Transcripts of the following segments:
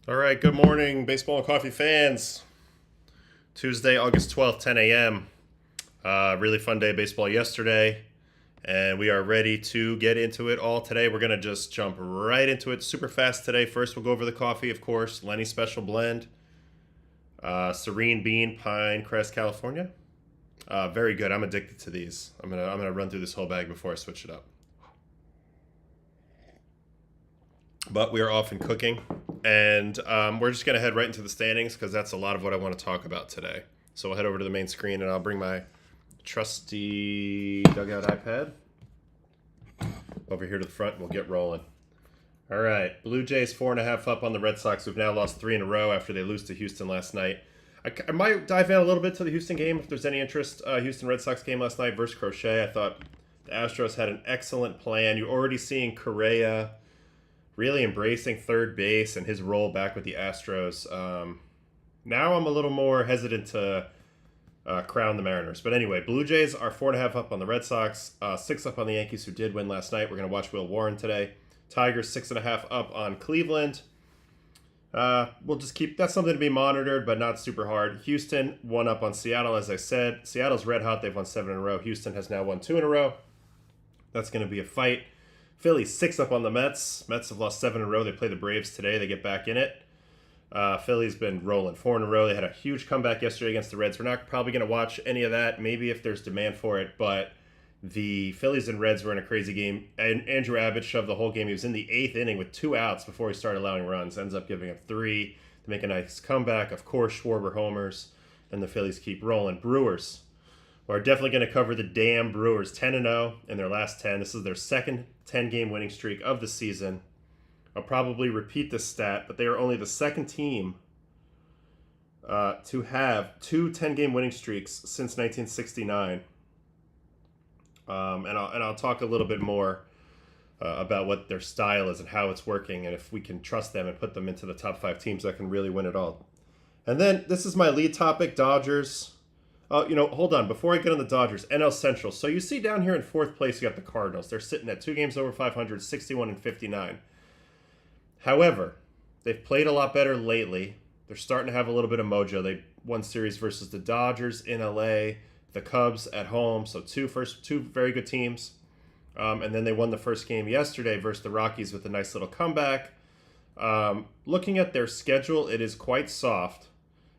All right, good morning, baseball and coffee fans. Tuesday, August 12th, 10 a.m. Really fun day of baseball yesterday, and we are ready to get into it all today. We're going to just jump right into it super fast today. First, we'll go over the coffee, of course. Lemny Special Blend, Serene Bean, Pincrest, California. Very good. I'm addicted to these. I'm gonna run through this whole bag before I switch it up. But we are off and cooking, and we're just going to head right into the standings because that's a lot of what I want to talk about today. So we'll head over to the main screen, and I'll bring my trusty dugout iPad over here to the front, and we'll get rolling. All right, Blue Jays 4.5 up on the Red Sox, who've now lost 3 in a row after they lose to Houston last night. I might dive in a little bit to the Houston game if there's any interest. Houston Red Sox game last night versus Crochet. I thought the Astros had an excellent plan. You're already seeing Correa really embracing third base and his role back with the Astros. Now I'm a little more hesitant to crown the Mariners. But anyway, Blue Jays are 4.5 up on the Red Sox, 6 up on the Yankees, who did win last night. We're going to watch Will Warren today. Tigers 6.5 up on Cleveland. We'll just keep, that's something to be monitored, but not super hard. Houston 1 up on Seattle, as I said. Seattle's red hot. They've won 7 in a row. Houston has now won 2 in a row. That's going to be a fight. Phillies 6 up on the Mets. Mets have lost 7 in a row. They play the Braves today. They get back in it. Phillies been rolling 4 in a row. They had a huge comeback yesterday against the Reds. We're not probably going to watch any of that, maybe if there's demand for it, but the Phillies and Reds were in a crazy game. And Andrew Abbott shoved the whole game. He was in the 8th inning with 2 outs before he started allowing runs. Ends up giving up 3 to make a nice comeback. Of course, Schwarber homers, and the Phillies keep rolling. Brewers are definitely going to cover the damn Brewers. 10-0 in their last 10. This is their second 10-game winning streak of the season. I'll probably repeat this stat, but they are only the second team to have 2 10-game winning streaks since 1969. And I'll talk a little bit more about what their style is and how it's working, and if we can trust them and put them into the top 5 teams that can really win it all. And then this is my lead topic, Dodgers. Hold on. Before I get on the Dodgers, NL Central. So you see down here in 4th place, you got the Cardinals. They're sitting at 2 games over 500, 61 and 59. However, they've played a lot better lately. They're starting to have a little bit of mojo. They won series versus the Dodgers in LA, the Cubs at home. So two very good teams. And then they won the first game yesterday versus the Rockies with a nice little comeback. Looking at their schedule, it is quite soft.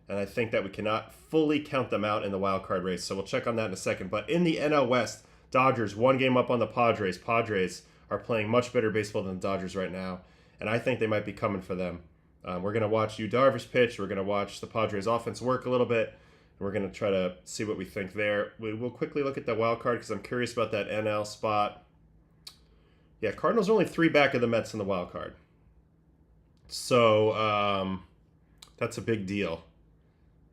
And I think that we cannot fully count them out in the wild card race. So we'll check on that in a second. But in the NL West, Dodgers 1 game up on the Padres. Padres are playing much better baseball than the Dodgers right now. And I think they might be coming for them. We're going to watch Darvish pitch. We're going to watch the Padres offense work a little bit. And we're going to try to see what we think there. We'll quickly look at the wild card because I'm curious about that NL spot. Yeah, Cardinals are only 3 back of the Mets in the wild card. So that's a big deal.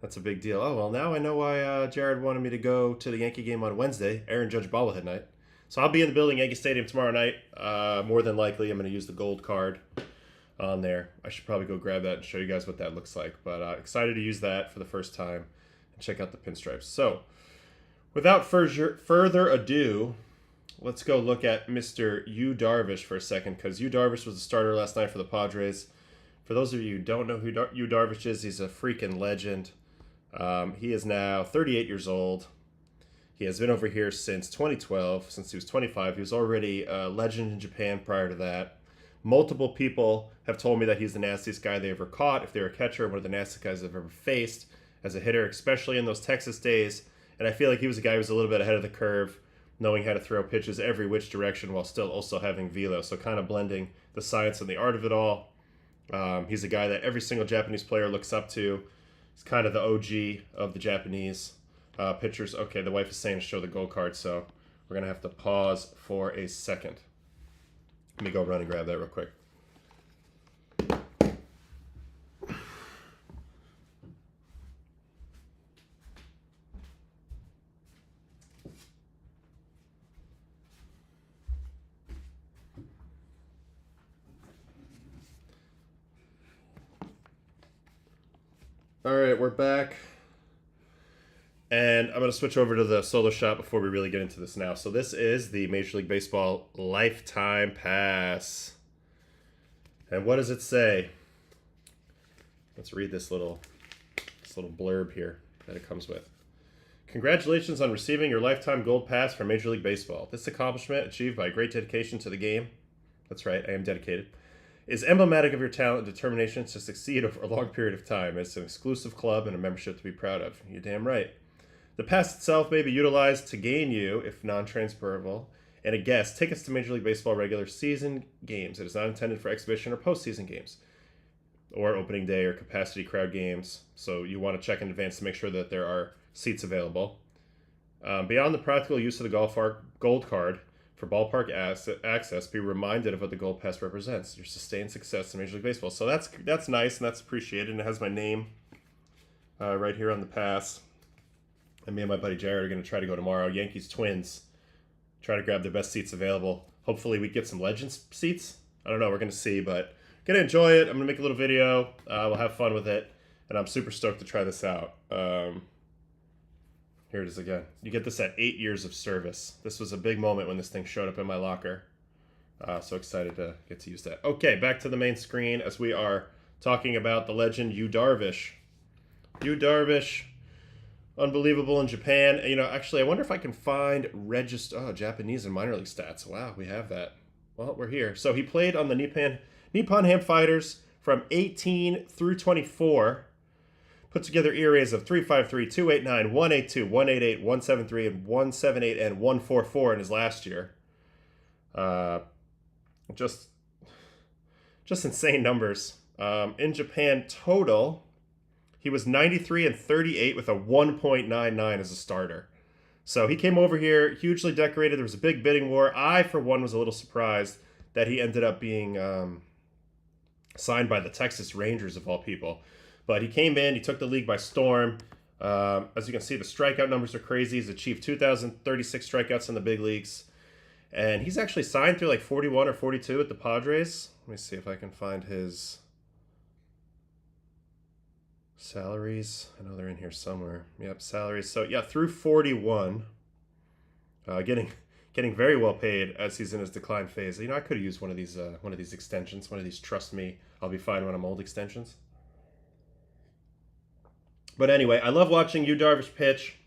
That's a big deal. Oh, well, now I know why Jared wanted me to go to the Yankee game on Wednesday, Aaron Judge bobblehead night. So I'll be in the building, Yankee Stadium, tomorrow night. More than likely, I'm going to use the gold card on there. I should probably go grab that and show you guys what that looks like. But excited to use that for the first time and check out the pinstripes. So without further ado, let's go look at Mr. Yu Darvish for a second, because Yu Darvish was the starter last night for the Padres. For those of you who don't know who Yu Darvish is, he's a freaking legend. He is now 38 years old. He has been over here since 2012, since he was 25. He was already a legend in Japan prior to that. Multiple people have told me that he's the nastiest guy they ever caught. If they were a catcher, one of the nastiest guys I've ever faced as a hitter, especially in those Texas days. And I feel like he was a guy who was a little bit ahead of the curve, knowing how to throw pitches every which direction while still also having velo. So kind of blending the science and the art of it all. He's a guy that every single Japanese player looks up to. He's kind of the OG of the Japanese pitchers. Okay, the wife is saying to show the gold card, so we're going to have to pause for a second. Let me go run and grab that real quick. All right, we're back. And I'm going to switch over to the solo shot before we really get into this now. So this is the Major League Baseball Lifetime Pass. And what does it say? Let's read this little blurb here that it comes with. Congratulations on receiving your lifetime gold pass from Major League Baseball. This accomplishment, achieved by great dedication to the game, that's right, I am dedicated, is emblematic of your talent and determination to succeed over a long period of time. It's an exclusive club and a membership to be proud of. You're damn right. The pass itself may be utilized to gain you, if non-transferable, and a guest tickets to Major League Baseball regular season games. It is not intended for exhibition or postseason games, or opening day or capacity crowd games. So you want to check in advance to make sure that there are seats available. Beyond the practical use of the gold card for ballpark access, be reminded of what the gold pass represents: your sustained success in Major League Baseball. So that's nice and that's appreciated. And it has my name right here on the pass. And me and my buddy Jared are going to try to go tomorrow. Yankees Twins. Try to grab the best seats available. Hopefully we get some Legends seats. I don't know. We're going to see, but going to enjoy it. I'm going to make a little video. We'll have fun with it. And I'm super stoked to try this out. Here it is again. You get this at 8 years of service. This was a big moment when this thing showed up in my locker. So excited to get to use that. Okay, back to the main screen as we are talking about the legend Yu Darvish. Yu Darvish, unbelievable in Japan. You know, actually, I wonder if I can find Japanese and minor league stats. Wow, we have that. Well, we're here. So he played on the Nippon Ham Fighters from 18 through 24. Put together ERAs of 3.53, 2.89, 1.82, 1.88, 1.73, and 1.78, and 1.44 in his last year. Just insane numbers. In Japan total, he was 93 and 38 with a 1.99 as a starter. So he came over here, hugely decorated. There was a big bidding war. I, for one, was a little surprised that he ended up being signed by the Texas Rangers, of all people. But he came in, he took the league by storm. As you can see, the strikeout numbers are crazy. He's achieved 2,036 strikeouts in the big leagues. And he's actually signed through like 41 or 42 at the Padres. Let me see if I can find his salaries. I know they're in here somewhere. Yep, salaries. So yeah, through 41. Getting very well paid as he's in his decline phase. You know, I could have used one of these extensions, one of these trust me, I'll be fine when I'm old extensions. But anyway, I love watching Yu Darvish pitch.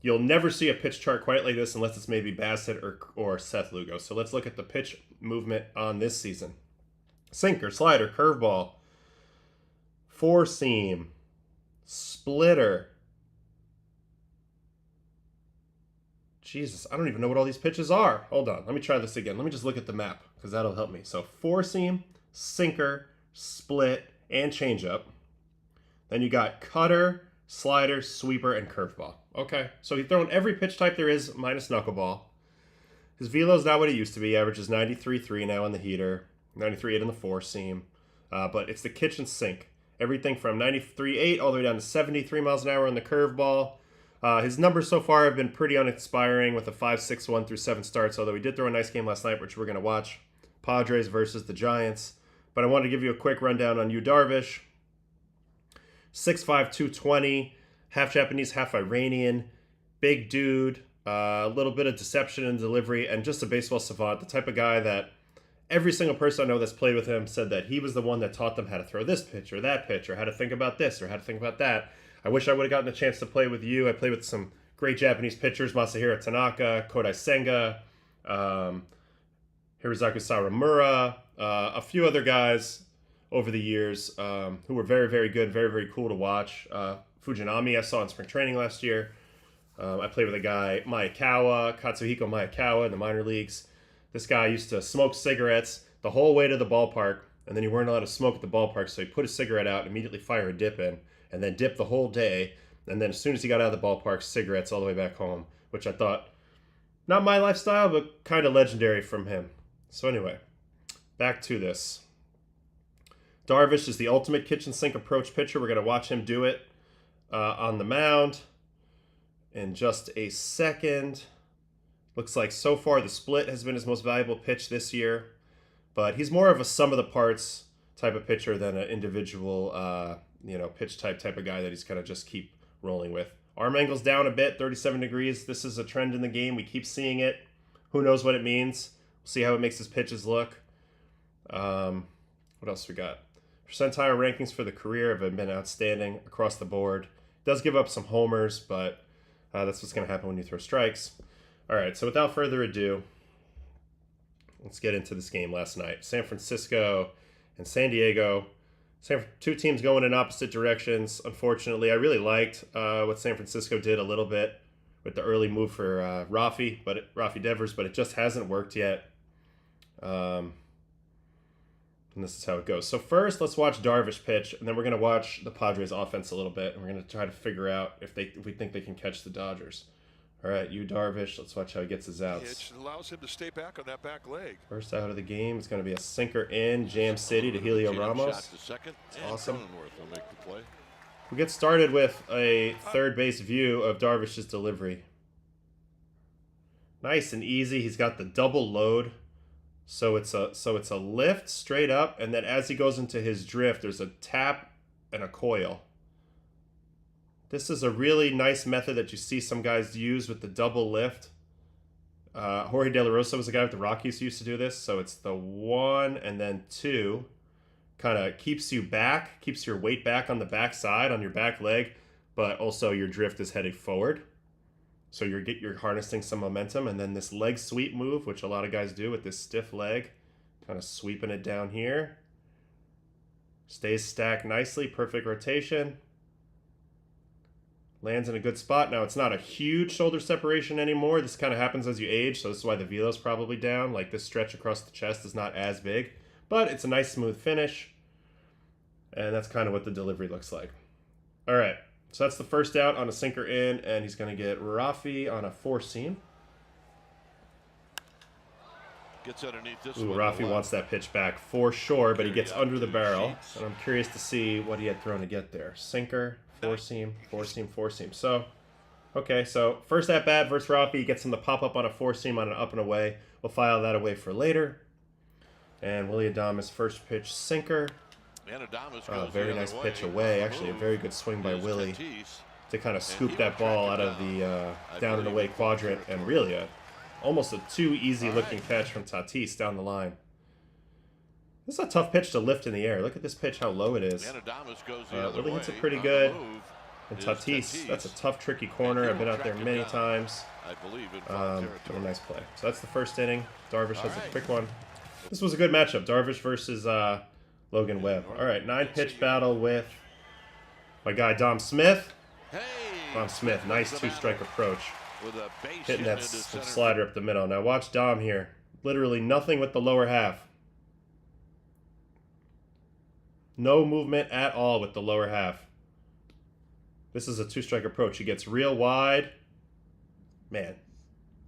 You'll never see a pitch chart quite like this unless it's maybe Bassett or Seth Lugo. So let's look at the pitch movement on this season. Sinker, slider, curveball, four-seam, splitter. Jesus, I don't even know what all these pitches are. Hold on, let me try this again. Let me just look at the map because that'll help me. So four-seam, sinker, split, and changeup. Then you got cutter, slider, sweeper, and curveball. Okay, so he's thrown every pitch type there is minus knuckleball. His velo's not what it used to be. He averages 93.3 now on the heater, 93.8 on the four-seam. But it's the kitchen sink. Everything from 93.8 all the way down to 73 miles an hour on the curveball. His numbers so far have been pretty uninspiring with a 5.61 through 7 starts, although he did throw a nice game last night, which we're going to watch. Padres versus the Giants. But I wanted to give you a quick rundown on Yu Darvish. 6'5", 220, half Japanese, half Iranian, big dude, a little bit of deception in delivery, and just a baseball savant, the type of guy that every single person I know that's played with him said that he was the one that taught them how to throw this pitch or that pitch or how to think about this or how to think about that. I wish I would have gotten a chance to play with you. I played with some great Japanese pitchers, Masahiro Tanaka, Kodai Senga, Hirazaku Sawamura, a few other guys over the years who were very, very good, very, very cool to watch. Fujinami I saw in spring training last year. I played with a guy, Katsuhiko Maekawa in the minor leagues. This guy used to smoke cigarettes the whole way to the ballpark, and then you weren't allowed to smoke at the ballpark, so he put a cigarette out and immediately fire a dip in, and then dip the whole day, and then as soon as he got out of the ballpark, cigarettes all the way back home, which I thought, not my lifestyle, but kind of legendary from him. So anyway, back to this. Darvish is the ultimate kitchen sink approach pitcher. We're going to watch him do it on the mound in just a second. Looks like so far the split has been his most valuable pitch this year, but he's more of a sum of the parts type of pitcher than an individual, pitch type of guy that he's kind of just keep rolling with. Arm angle's down a bit, 37 degrees. This is a trend in the game. We keep seeing it. Who knows what it means? We'll see how it makes his pitches look. What else we got? Percentile rankings for the career have been outstanding across the board. Does give up some homers, but that's what's going to happen when you throw strikes. All right, so without further ado, let's get into this game last night. San Francisco and San Diego. Two teams going in opposite directions. Unfortunately, I really liked what San Francisco did a little bit with the early move for Rafi Devers, but it just hasn't worked yet. And this is how it goes. So first, let's watch Darvish pitch, and then we're going to watch the Padres offense a little bit, and we're going to try to figure out if we think they can catch the Dodgers. All right, Darvish, let's watch how he gets his outs. It allows him to stay back on that back leg. First out of the game is going to be a sinker in Jam City to Helio Ramos. That's awesome. Will make the play. We get started with a third base view of Darvish's delivery. Nice and easy. He's got the double load. So it's a lift straight up, and then as he goes into his drift, there's a tap and a coil. This is a really nice method that you see some guys use with the double lift. Jorge De La Rosa was a guy with the Rockies who used to do this. So it's the 1 and then 2. Kind of keeps you back, keeps your weight back on the back side, on your back leg, but also your drift is headed forward. So you're harnessing some momentum. And then this leg sweep move, which a lot of guys do with this stiff leg, kind of sweeping it down here. Stays stacked nicely, perfect rotation. Lands in a good spot. Now, it's not a huge shoulder separation anymore. This kind of happens as you age, so this is why the velo's probably down. Like, this stretch across the chest is not as big, but it's a nice, smooth finish, and that's kind of what the delivery looks like. All right, so that's the first out on a sinker in, and he's going to get Rafi on a four-seam. Gets underneath this. Ooh, Rafi wants that pitch back for sure, but he gets under the barrel, and I'm curious to see what he had thrown to get there. Sinker. Four-seam, four-seam, four-seam. So, okay, so first at-bat versus Rafi. Gets him to pop up on a four-seam on an up and away. We'll file that away for later. And Willy Adames' first pitch, sinker. Very nice pitch away. Actually, a very good swing by Willie to kind of scoop that ball out of the down and away quadrant. And really, almost a too easy-looking catch from Tatis down the line. This is a tough pitch to lift in the air. Look at this pitch, how low it is. Willie hits it pretty good. And Tatis, that's a tough, tricky corner. I've been out there many times. A nice play. So that's the first inning. Darvish has a quick one. This was a good matchup. Darvish versus Logan Webb. All right, 9-pitch battle with my guy Dom Smith. Dom Smith, nice two-strike approach. Hitting that slider up the middle. Now watch Dom here. Literally nothing with the lower half. No movement at all with the lower half. This is a two-strike approach. He gets real wide. Man,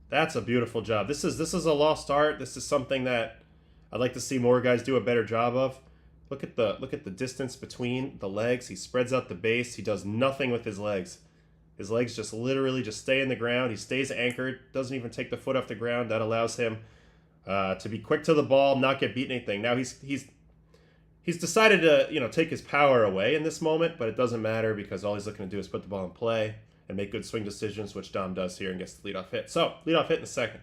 that's a beautiful job. This is a lost art. This is something that I'd like to see more guys do a better job of. Look at the distance between the legs. He spreads out the base. He does nothing with his legs. His legs just literally just stay in the ground. He stays anchored. Doesn't even take the foot off the ground. That allows him to be quick to the ball, not get beat anything. Now He's decided to, take his power away in this moment, but it doesn't matter because all he's looking to do is put the ball in play and make good swing decisions, which Dom does here and gets the leadoff hit. So, leadoff hit in the second.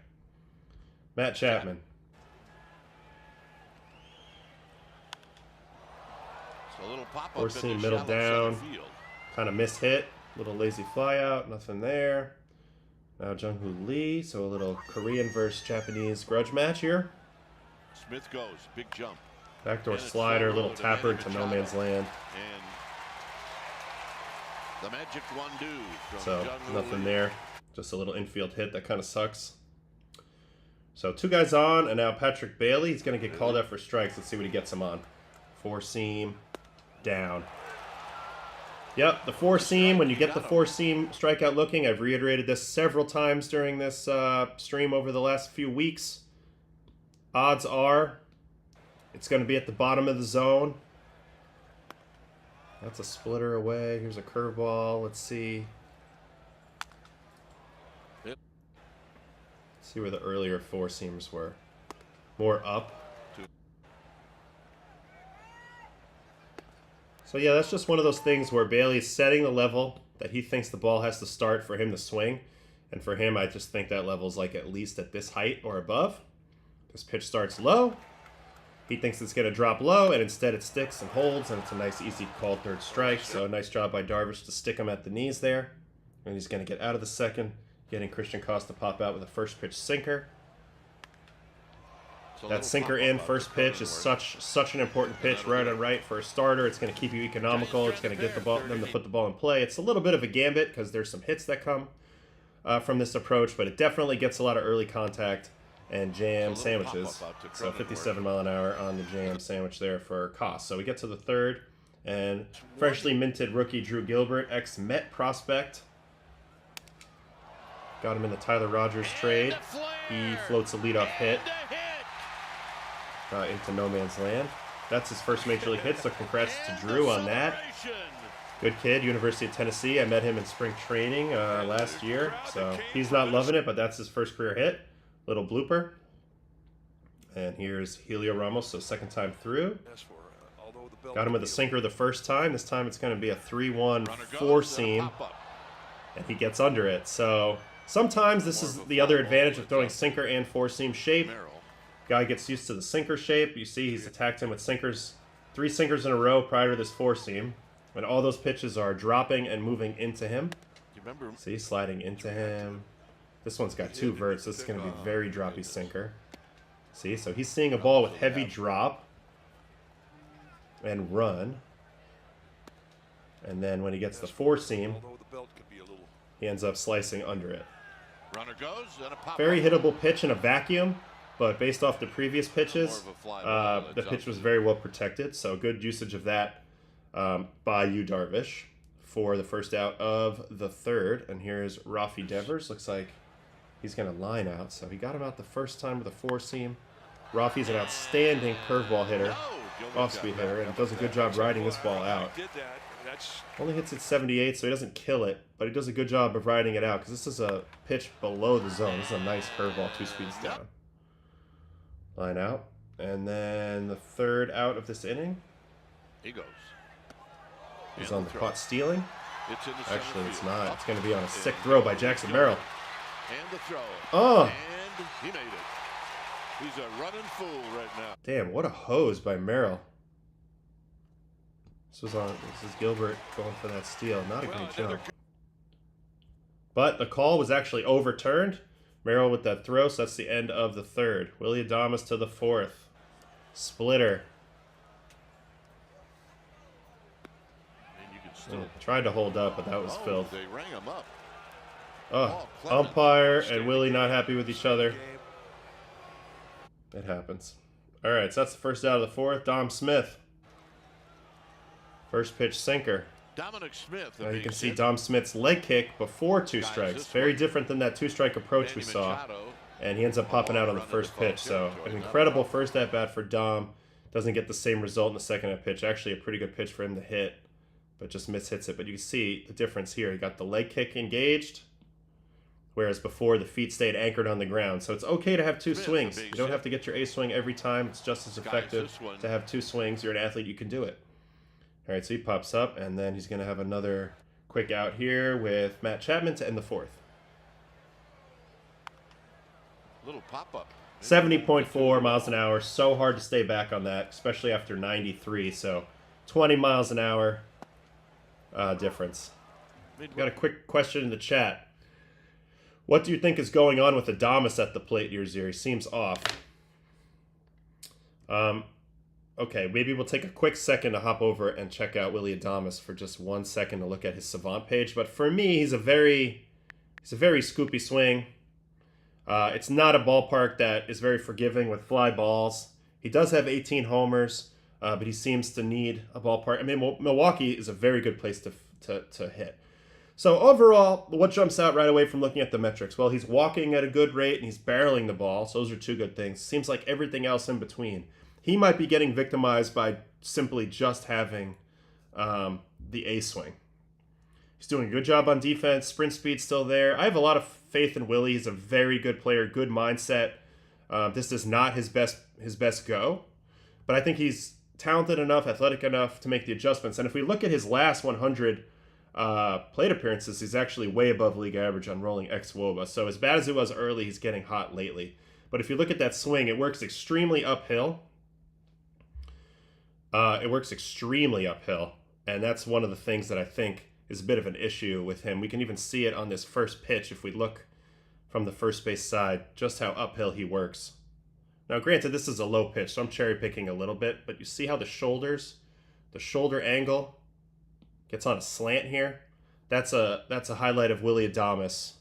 Matt Chapman. Four-seam middle down. Kind of mishit. Little lazy fly out. Nothing there. Now Jung-Hoo Lee. So a little Korean versus Japanese grudge match here. Smith goes. Big jump. Backdoor slider, little tapper into no man's land. The magic one-do. So nothing there. Just a little infield hit that kind of sucks. So two guys on, and now Patrick Bailey. He's going to get called out for strikes. Let's see what he gets him on. Four-seam, down. Yep, the four-seam. When you get the four-seam strikeout looking, I've reiterated this several times during this stream over the last few weeks. Odds are it's going to be at the bottom of the zone. That's a splitter away. Here's a curveball. Let's see. Let's see where the earlier four seams were. More up. So yeah, that's just one of those things where Bailey's setting the level that he thinks the ball has to start for him to swing. And for him, I just think that level's like at least at this height or above. This pitch starts low. He thinks it's going to drop low, and instead it sticks and holds, and it's a nice, easy called third strike. So nice job by Darvish to stick him at the knees there. And he's going to get out of the second, getting Christian Costa to pop out with a first pitch sinker. That sinker in first pitch is such an important pitch, right on right for a starter. It's going to keep you economical. It's going to get them to put the ball in play. It's a little bit of a gambit because there's some hits that come from this approach, but it definitely gets a lot of early contact and jam sandwiches. So 57 mile an hour on the jam sandwich there for Cost. So we get to the third, and freshly minted rookie Drew Gilbert, ex-Met prospect. Got him in the Tyler Rogers trade. He floats a leadoff hit into no man's land. That's his first major league hit, so congrats to Drew on that. Good kid, University of Tennessee. I met him in spring training last year, so he's not loving it, but that's his first career hit. Little blooper. And here's Helio Ramos, so second time through. Got him with a sinker the first time. This time it's going to be a 3-1 four-seam, and he gets under it. So sometimes this is the other advantage of throwing sinker and four-seam shape. Guy gets used to the sinker shape. You see he's attacked him with sinkers, 3 sinkers in a row prior to this four-seam. And all those pitches are dropping and moving into him. See, sliding into him. This one's got 2 verts. This is going to be very droppy sinker. See, so he's seeing a ball with heavy drop and run. And then when he gets the four-seam, he ends up slicing under it. Very hittable pitch in a vacuum. But based off the previous pitches, the pitch was very well protected. So good usage of that by you, Darvish, for the first out of the third. And here's Rafi Devers. Looks like he's going to line out. So he got him out the first time with a four-seam. Rafi's an outstanding curveball hitter, off-speed hitter, and does a good job riding this ball out. Only hits it 78, so he doesn't kill it, but he does a good job of riding it out because this is a pitch below the zone. This is a nice curveball, 2 speeds down. Line out. And then the third out of this inning. He goes. He's on the caught stealing. Actually, it's not. It's going to be on a sick throw by Jackson Merrill. And the throw. Oh! And he made it. He's a running fool right now. Damn, what a hose by Merrill. This is Gilbert going for that steal. Not a great jump. But the call was actually overturned. Merrill with that throw, so that's the end of the third. Willy Adames to the fourth. Splitter. Tried to hold up, but that was filth. They rang him up. Oh, umpire and Willie not happy with each other. It happens. All right, so that's the first out of the fourth. Dom Smith. First pitch sinker. Dominic Smith. Now you can see Dom Smith's leg kick before 2 strikes. Very different than that 2-strike approach we saw. And he ends up popping out on the first pitch. So an incredible first at-bat for Dom. Doesn't get the same result in the second at-pitch. Actually a pretty good pitch for him to hit, but just mishits it. But you can see the difference here. He got the leg kick engaged, whereas before the feet stayed anchored on the ground. So it's okay to have 2 swings. You don't have to get your A swing every time. It's just as effective to have 2 swings. You're an athlete, you can do it. All right, so he pops up, and then he's going to have another quick out here with Matt Chapman to end the fourth. Little pop-up. 70.4 miles an hour. So hard to stay back on that, especially after 93. So 20 miles an hour difference. Got a quick question in the chat. What do you think is going on with Adames at the plate here, Ziri? Seems off. Okay, maybe we'll take a quick second to hop over and check out Willy Adames for just 1 second to look at his Savant page. But for me, he's a very scoopy swing. It's not a ballpark that is very forgiving with fly balls. He does have 18 homers, but he seems to need a ballpark. I mean, Milwaukee is a very good place to hit. So overall, what jumps out right away from looking at the metrics? Well, he's walking at a good rate and he's barreling the ball. So those are 2 good things. Seems like everything else in between. He might be getting victimized by simply just having the A swing. He's doing a good job on defense. Sprint speed's still there. I have a lot of faith in Willie. He's a very good player, good mindset. This is not his best go, but I think he's talented enough, athletic enough to make the adjustments. And if we look at his last 100 plate appearances, he's actually way above league average on rolling xWOBA. So as bad as it was early, he's getting hot lately. But if you look at that swing, it works extremely uphill. It works extremely uphill, and that's one of the things that I think is a bit of an issue with him. We can even see it on this first pitch if we look from the first base side, just how uphill he works. Now, granted, this is a low pitch, so I'm cherry picking a little bit, but you see how the shoulder angle gets on a slant here? That's a highlight of Willy Adames.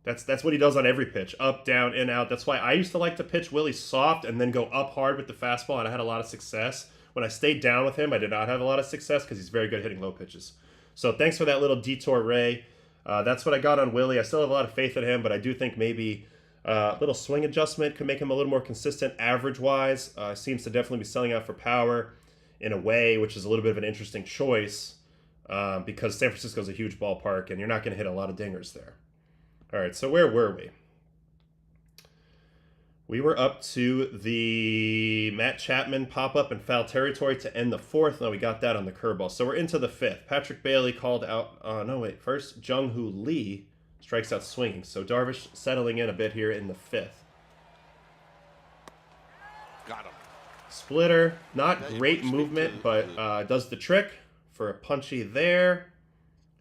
That's what he does on every pitch. Up, down, in, out. That's why I used to like to pitch Willie soft and then go up hard with the fastball, and I had a lot of success. When I stayed down with him, I did not have a lot of success because he's very good hitting low pitches. So thanks for that little detour, Ray. That's what I got on Willie. I still have a lot of faith in him, but I do think maybe a little swing adjustment could make him a little more consistent average-wise. Seems to definitely be selling out for power in a way, which is a little bit of an interesting choice because San Francisco's a huge ballpark, and you're not going to hit a lot of dingers there. All right, so where were we? We were up to the Matt Chapman pop-up in foul territory to end the fourth. No, we got that on the curveball. So we're into the fifth. Patrick Bailey called out... First, Jung-Hoo Lee strikes out swinging. So Darvish settling in a bit here in the fifth. Got him. Splitter, not great movement, but does the trick for a punchy there.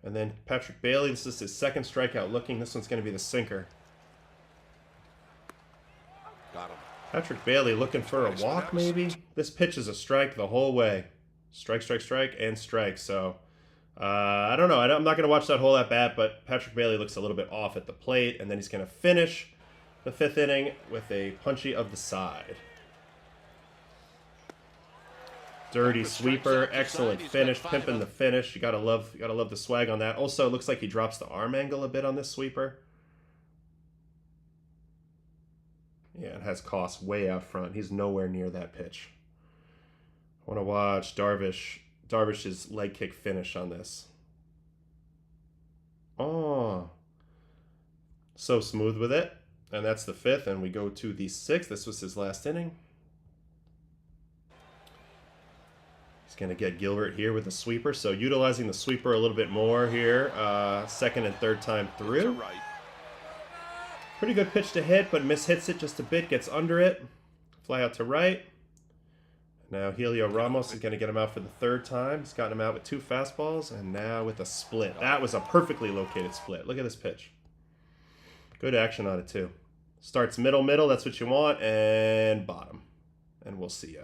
And then Patrick Bailey, this is his second strikeout looking. This one's going to be the sinker. Got him. Patrick Bailey looking for a walk, maybe? This pitch is a strike the whole way. Strike, strike, strike, and strike. So, I don't know. I'm not going to watch that whole at-bat, but Patrick Bailey looks a little bit off at the plate. And then he's going to finish the fifth inning with a punchy of the side. Dirty sweeper, excellent finish, pimping the finish. You gotta love the swag on that. Also, it looks like he drops the arm angle a bit on this sweeper. Yeah, it has Koss way out front. He's nowhere near that pitch. I want to watch Darvish's leg kick finish on this. Oh, so smooth with it. And that's the fifth, and we go to the sixth. This was his last inning. Going to get Gilbert here with the sweeper, so utilizing the sweeper a little bit more here, second and third time through. Pretty good pitch to hit, but mishits it just a bit, gets under it. Fly out to right. Now Helio Ramos is going to get him out for the third time. He's gotten him out with two fastballs, and now with a split. That was a perfectly located split. Look at this pitch. Good action on it, too. Starts middle, that's what you want, and bottom. And we'll see ya.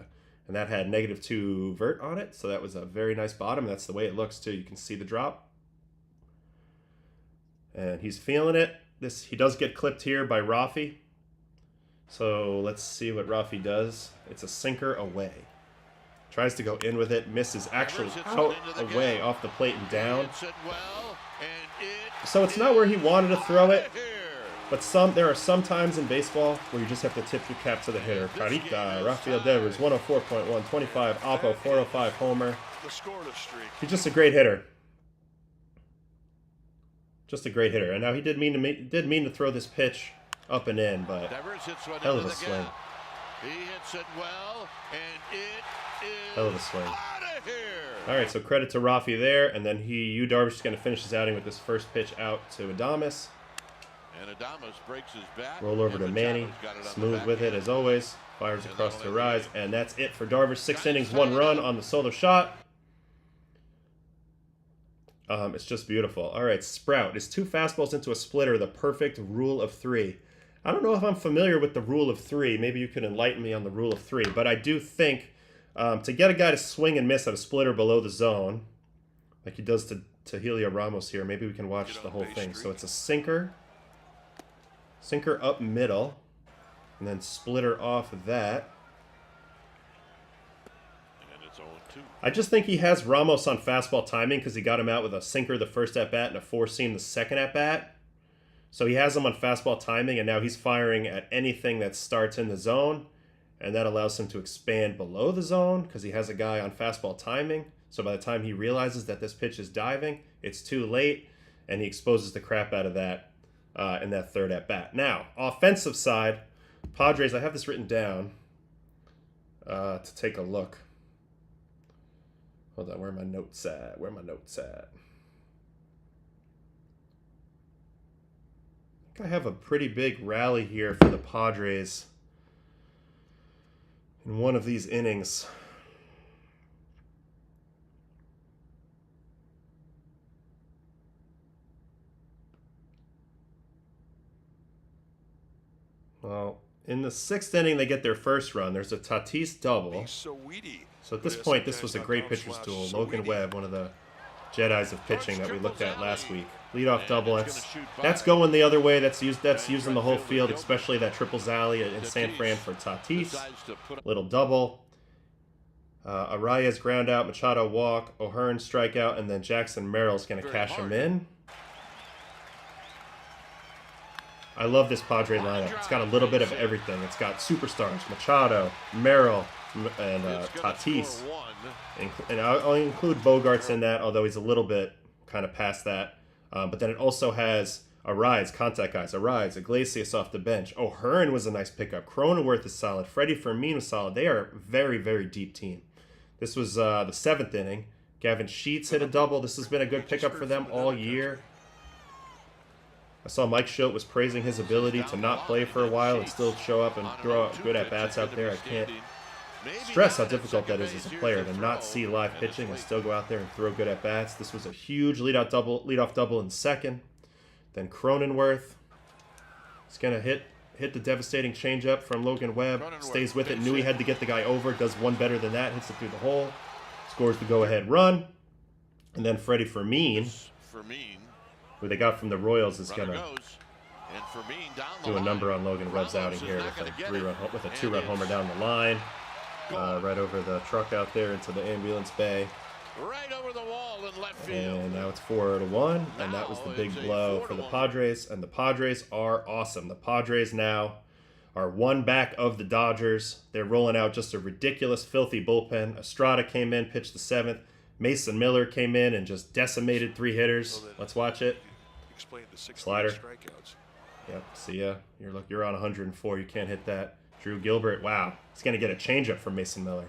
And that had -2 vert on it, so that was a very nice bottom. That's the way it looks, too. You can see the drop. And he's feeling it. He does get clipped here by Rafi. So let's see what Rafi does. It's a sinker away. Tries to go in with it, misses actually out away off the plate and down. So it's not where he wanted to throw it. But there are some times in baseball where you just have to tip your cap to the hitter. Carita, Rafael Devers, 104.1, 25, Oppo, 405 homer. He's just a great hitter. Just a great hitter. And now he did mean to throw this pitch up and in, but hell of a swing. He hits it well, and it is hell of a swing. out of here. All right, so credit to Rafi there, and then Darvish is going to finish his outing with this first pitch out to Adames. And Adames breaks his bat. Roll over to Manny. Smooth with it as always. Fires across the rise. And that's it for Darvish. 6 innings, 1 run on the solo shot. It's just beautiful. All right, Sprout. Is 2 fastballs into a splitter the perfect rule of 3? I don't know if I'm familiar with the rule of 3. Maybe you could enlighten me on the rule of 3. But I do think to get a guy to swing and miss at a splitter below the zone, like he does to Helio Ramos here, maybe we can watch the whole thing. So it's a sinker. Sinker up middle, and then splitter off of that. And it's 0-2. I just think he has Ramos on fastball timing because he got him out with a sinker the first at-bat and a 4-seam the second at-bat. So he has him on fastball timing, and now he's firing at anything that starts in the zone, and that allows him to expand below the zone because he has a guy on fastball timing. So by the time he realizes that this pitch is diving, it's too late, and he exposes the crap out of that. In that third at-bat. Now, offensive side, Padres, I have this written down to take a look. Hold on, where are my notes at? I think I have a pretty big rally here for the Padres in one of these innings. Well, in the 6th inning, they get their first run. There's a Tatis double. So at this point, this was a great pitcher's duel. Logan Webb, one of the Jedis of pitching that we looked at last week. Leadoff double. That's going the other way. That's using the whole field, especially that triples alley in San Fran for Tatis. Little double. Arias ground out, Machado walk, O'Hearn strikeout, and then Jackson Merrill's going to cash him in. I love this Padre lineup. It's got a little bit of everything. It's got superstars, Machado, Merrill, and Tatis. And I'll include Bogarts in that, although he's a little bit kind of past that. But then it also has Arias, contact guys. Arias, Iglesias off the bench. O'Hearn was a nice pickup. Cronenworth is solid. Freddie Fermin was solid. They are a very, very deep team. This was the 7th inning. Gavin Sheets hit a double. This has been a good pickup for them all year. I saw Mike Schilt was praising his ability to not play for a while and still show up and throw out good at-bats out there. I can't stress how difficult that is as a player to not see live pitching and still go out there and throw good at-bats. This was a huge leadoff double in the 2nd. Then Cronenworth is going to hit the devastating changeup from Logan Webb. Stays with it. Knew he had to get the guy over. Does one better than that. Hits it through the hole. Scores the go-ahead run. And then Freddie Fermin, who they got from the Royals, is going to do a number on Logan Webb's outing here with a 2-run homer down the line. Right over the truck out there into the ambulance bay. Right over the wall in left field. And now it's 4-1, and that was the big blow for the Padres. And the Padres are awesome. The Padres now are one back of the Dodgers. They're rolling out just a ridiculous, filthy bullpen. Estrada came in, pitched the 7th. Mason Miller came in and just decimated 3 hitters. Let's watch it. Slider. Yep, see ya. You're on 104. You can't hit that. Drew Gilbert, wow. He's going to get a changeup from Mason Miller.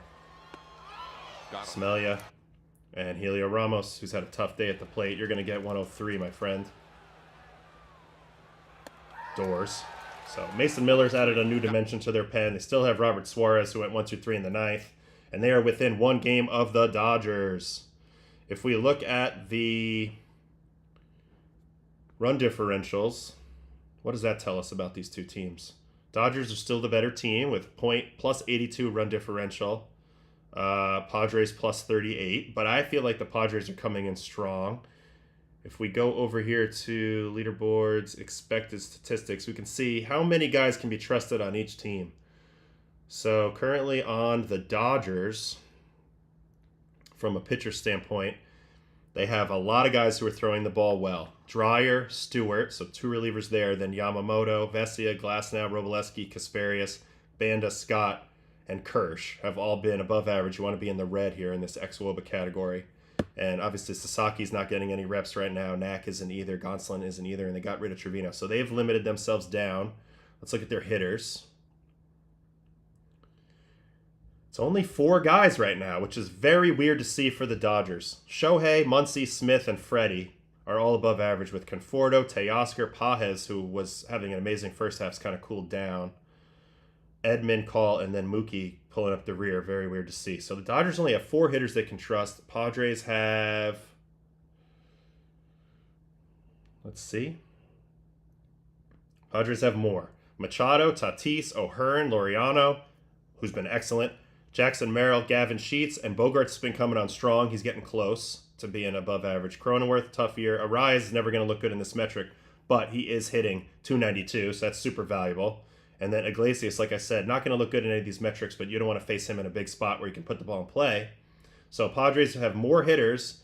Smell ya. And Helio Ramos, who's had a tough day at the plate. You're going to get 103, my friend. Doors. So Mason Miller's added a new dimension to their pen. They still have Robert Suarez, who went 1-2-3 in the 9th. And they are within 1 game of the Dodgers. If we look at the run differentials, what does that tell us about these two teams? Dodgers are still the better team with plus 82 run differential. Padres plus 38. But I feel like the Padres are coming in strong. If we go over here to leaderboards, expected statistics, we can see how many guys can be trusted on each team. So currently on the Dodgers, from a pitcher standpoint, they have a lot of guys who are throwing the ball well. Dreyer, Stewart, so 2 relievers there. Then Yamamoto, Vesia, Glasnow, Robleski, Kasparius, Banda, Scott, and Kirsch have all been above average. You want to be in the red here in this ex-Woba category. And obviously Sasaki's not getting any reps right now. Knack isn't either. Gonsolin isn't either. And they got rid of Trevino. So they've limited themselves down. Let's look at their hitters. It's only 4 guys right now, which is very weird to see for the Dodgers. Shohei, Muncy, Smith, and Freddie are all above average, with Conforto, Teoscar, Pajes, who was having an amazing first half, kind of cooled down. Edmund, Call, and then Mookie pulling up the rear. Very weird to see. So the Dodgers only have 4 hitters they can trust. The Padres have... Let's see. Padres have more. Machado, Tatis, O'Hearn, Laureano, who's been excellent. Jackson Merrill, Gavin Sheets, and Bogart's been coming on strong. He's getting close to being above average. Cronenworth, tough year. Arias is never going to look good in this metric, but he is hitting .292, so that's super valuable. And then Iglesias, like I said, not going to look good in any of these metrics, but you don't want to face him in a big spot where you can put the ball in play. So Padres have more hitters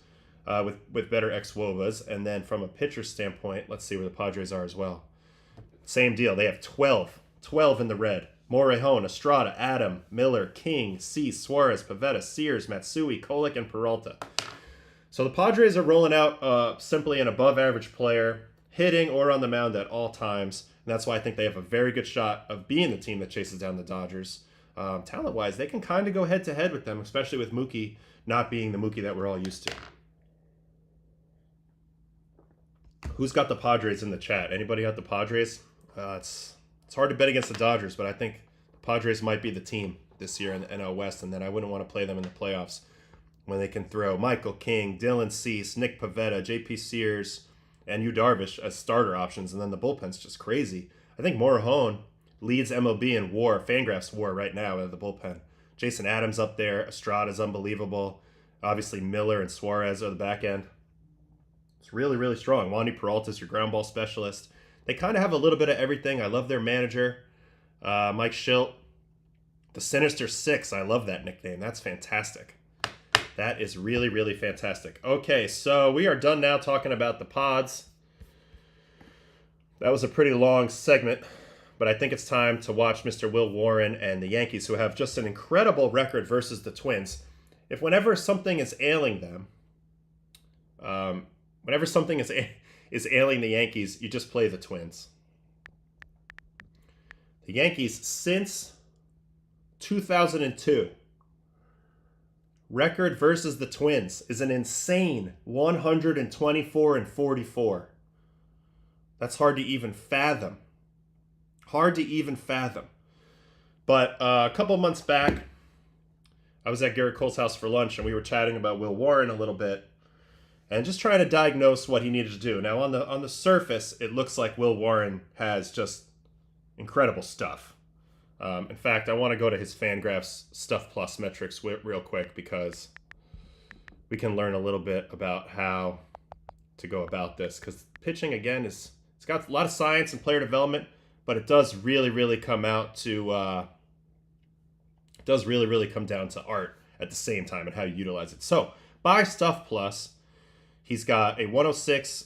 with better ex-Wobas. And then from a pitcher standpoint, let's see where the Padres are as well. Same deal. They have 12 in the red. Morejon, Estrada, Adam, Miller, King, Cease, Suarez, Pavetta, Sears, Matsui, Kolick, and Peralta. So the Padres are rolling out simply an above-average player, hitting or on the mound at all times. And that's why I think they have a very good shot of being the team that chases down the Dodgers. Talent-wise, they can kind of go head-to-head with them, especially with Mookie not being the Mookie that we're all used to. Who's got the Padres in the chat? Anybody got the Padres? It's hard to bet against the Dodgers, but I think the Padres might be the team. this year in the NL West, and then I wouldn't want to play them in the playoffs when they can throw Michael King, Dylan Cease, Nick Pivetta, J.P. Sears, and Yu Darvish as starter options, and then the bullpen's just crazy. I think Morejon leads MLB in WAR, Fangraphs WAR right now out of the bullpen. Jason Adams up there, Estrada's unbelievable. Obviously Miller and Suarez are the back end. It's really, really strong. Wandy Peralta's your ground ball specialist. They kind of have a little bit of everything. I love their manager, Mike Schilt. The Sinister Six, I love that nickname. That's fantastic. That is really, really fantastic. Okay, so we are done now talking about the Pods. That was a pretty long segment, but I think it's time to watch Mr. Will Warren and the Yankees, who have just an incredible record versus the Twins. If whenever something is ailing them, whenever something is ailing the Yankees, you just play the Twins. The Yankees, since 2002, record versus the Twins is an insane 124-44. That's hard to even fathom. Hard to even fathom. But a couple months back, I was at Garrett Cole's house for lunch, and we were chatting about Will Warren a little bit, and just trying to diagnose what he needed to do. Now, on the surface, it looks like Will Warren has just incredible stuff. In fact, I want to go to his Fangraphs Stuff Plus metrics real quick, because we can learn a little bit about how to go about this. Because pitching, again, it's got a lot of science and player development, but it does really, really come out to come down to art at the same time and how you utilize it. So by Stuff Plus, he's got a 106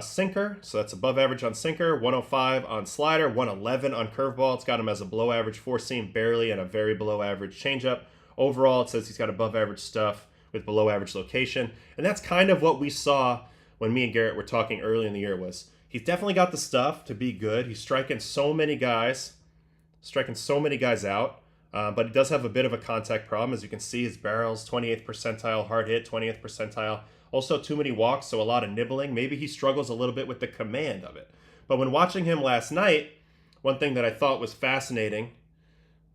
sinker, so that's above average on sinker, 105 on slider, 111 on curveball. It's got him as a below average four seam barely and a very below average changeup. Overall, it says he's got above average stuff with below average location, and that's kind of what we saw when me and Garrett were talking early in the year. Was he's definitely got the stuff to be good. He's striking so many guys out, but he does have a bit of a contact problem. As you can see, his barrels 28th percentile, hard hit 20th percentile. Also too many walks, so a lot of nibbling. Maybe he struggles a little bit with the command of it. But when watching him last night, one thing that I thought was fascinating,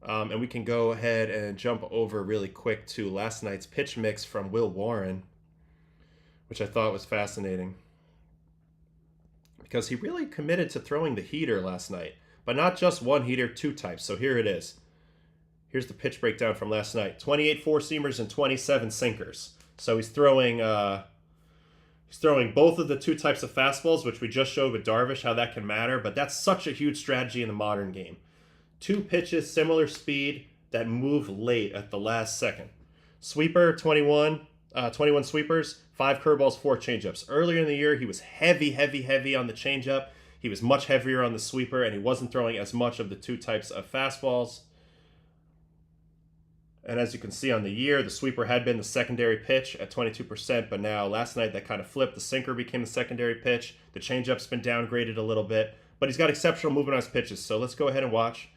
and we can go ahead and jump over really quick to last night's pitch mix from Will Warren, which I thought was fascinating, because he really committed to throwing the heater last night, but not just one heater, two types. So here it is. Here's the pitch breakdown from last night. 28 four-seamers and 27 sinkers. So he's throwing both of the two types of fastballs, which we just showed with Darvish, how that can matter. But that's such a huge strategy in the modern game. Two pitches, similar speed, that move late at the last second. Sweeper, 21 sweepers, 5 curveballs, 4 changeups. Earlier in the year, he was heavy on the changeup. He was much heavier on the sweeper, and he wasn't throwing as much of the two types of fastballs. And as you can see on the year, the sweeper had been the secondary pitch at 22%, but now last night that kind of flipped. The sinker became the secondary pitch. The changeup's been downgraded a little bit, but he's got exceptional movement on his pitches. So let's go ahead and watch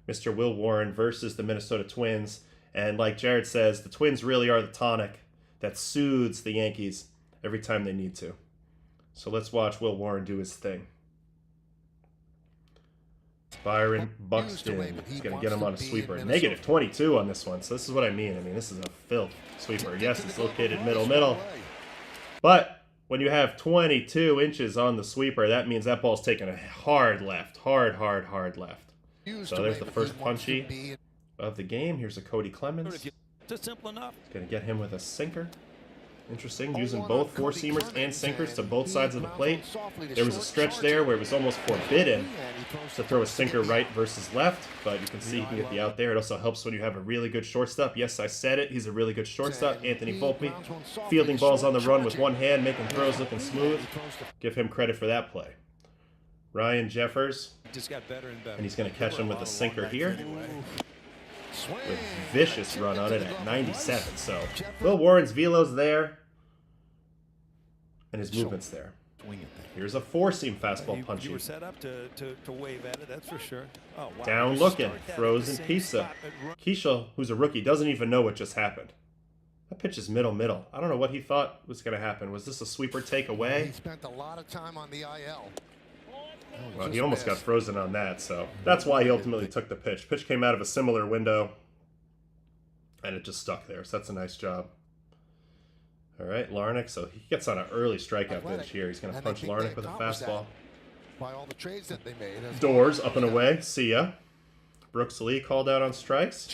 Mr. Will Warren versus the Minnesota Twins. And like Jared says, the Twins really are the tonic that soothes the Yankees every time they need to. So let's watch Will Warren do his thing. Byron Buxton is going to get him on a sweeper. Negative 22 on this one. So this is what I mean. I mean, this is a filth sweeper. Yes, it's located middle. But when you have 22 inches on the sweeper, that means that ball's taking a hard left. Hard left. So there's the first punchy of the game. Here's a Cody Clemens. Going to get him with a sinker. Interesting, using both four-seamers and sinkers to both sides of the plate. There was a stretch there where it was almost forbidden to throw a sinker right versus left, but you can see he can get the out there. It also helps when you have a really good shortstop. Yes, I said it. He's a really good shortstop. Anthony Volpe, fielding balls on the run with one hand, making throws looking smooth. Give him credit for that play. Ryan Jeffers, and he's going to catch him with a sinker here. With vicious run on it at 97. So Will Warren's velo's there, and his movement's there. Here's a four-seam fastball punching. You were set up to wave at it, that's for sure. Oh, wow. Down looking, throws in pizza. Keishel, who's a rookie, doesn't even know what just happened. That pitch is middle. I don't know what he thought was going to happen. Was this a sweeper takeaway? He spent a lot of time on the IL. Well, he almost got frozen on that, so that's why he ultimately took the pitch. Pitch came out of a similar window. And it just stuck there, so that's a nice job. All right, Larnach, so he gets on an early strikeout pitch here. He's going to punch Larnach with a fastball. By all the trades that they made. Doors up and away. See ya. Brooks Lee called out on strikes.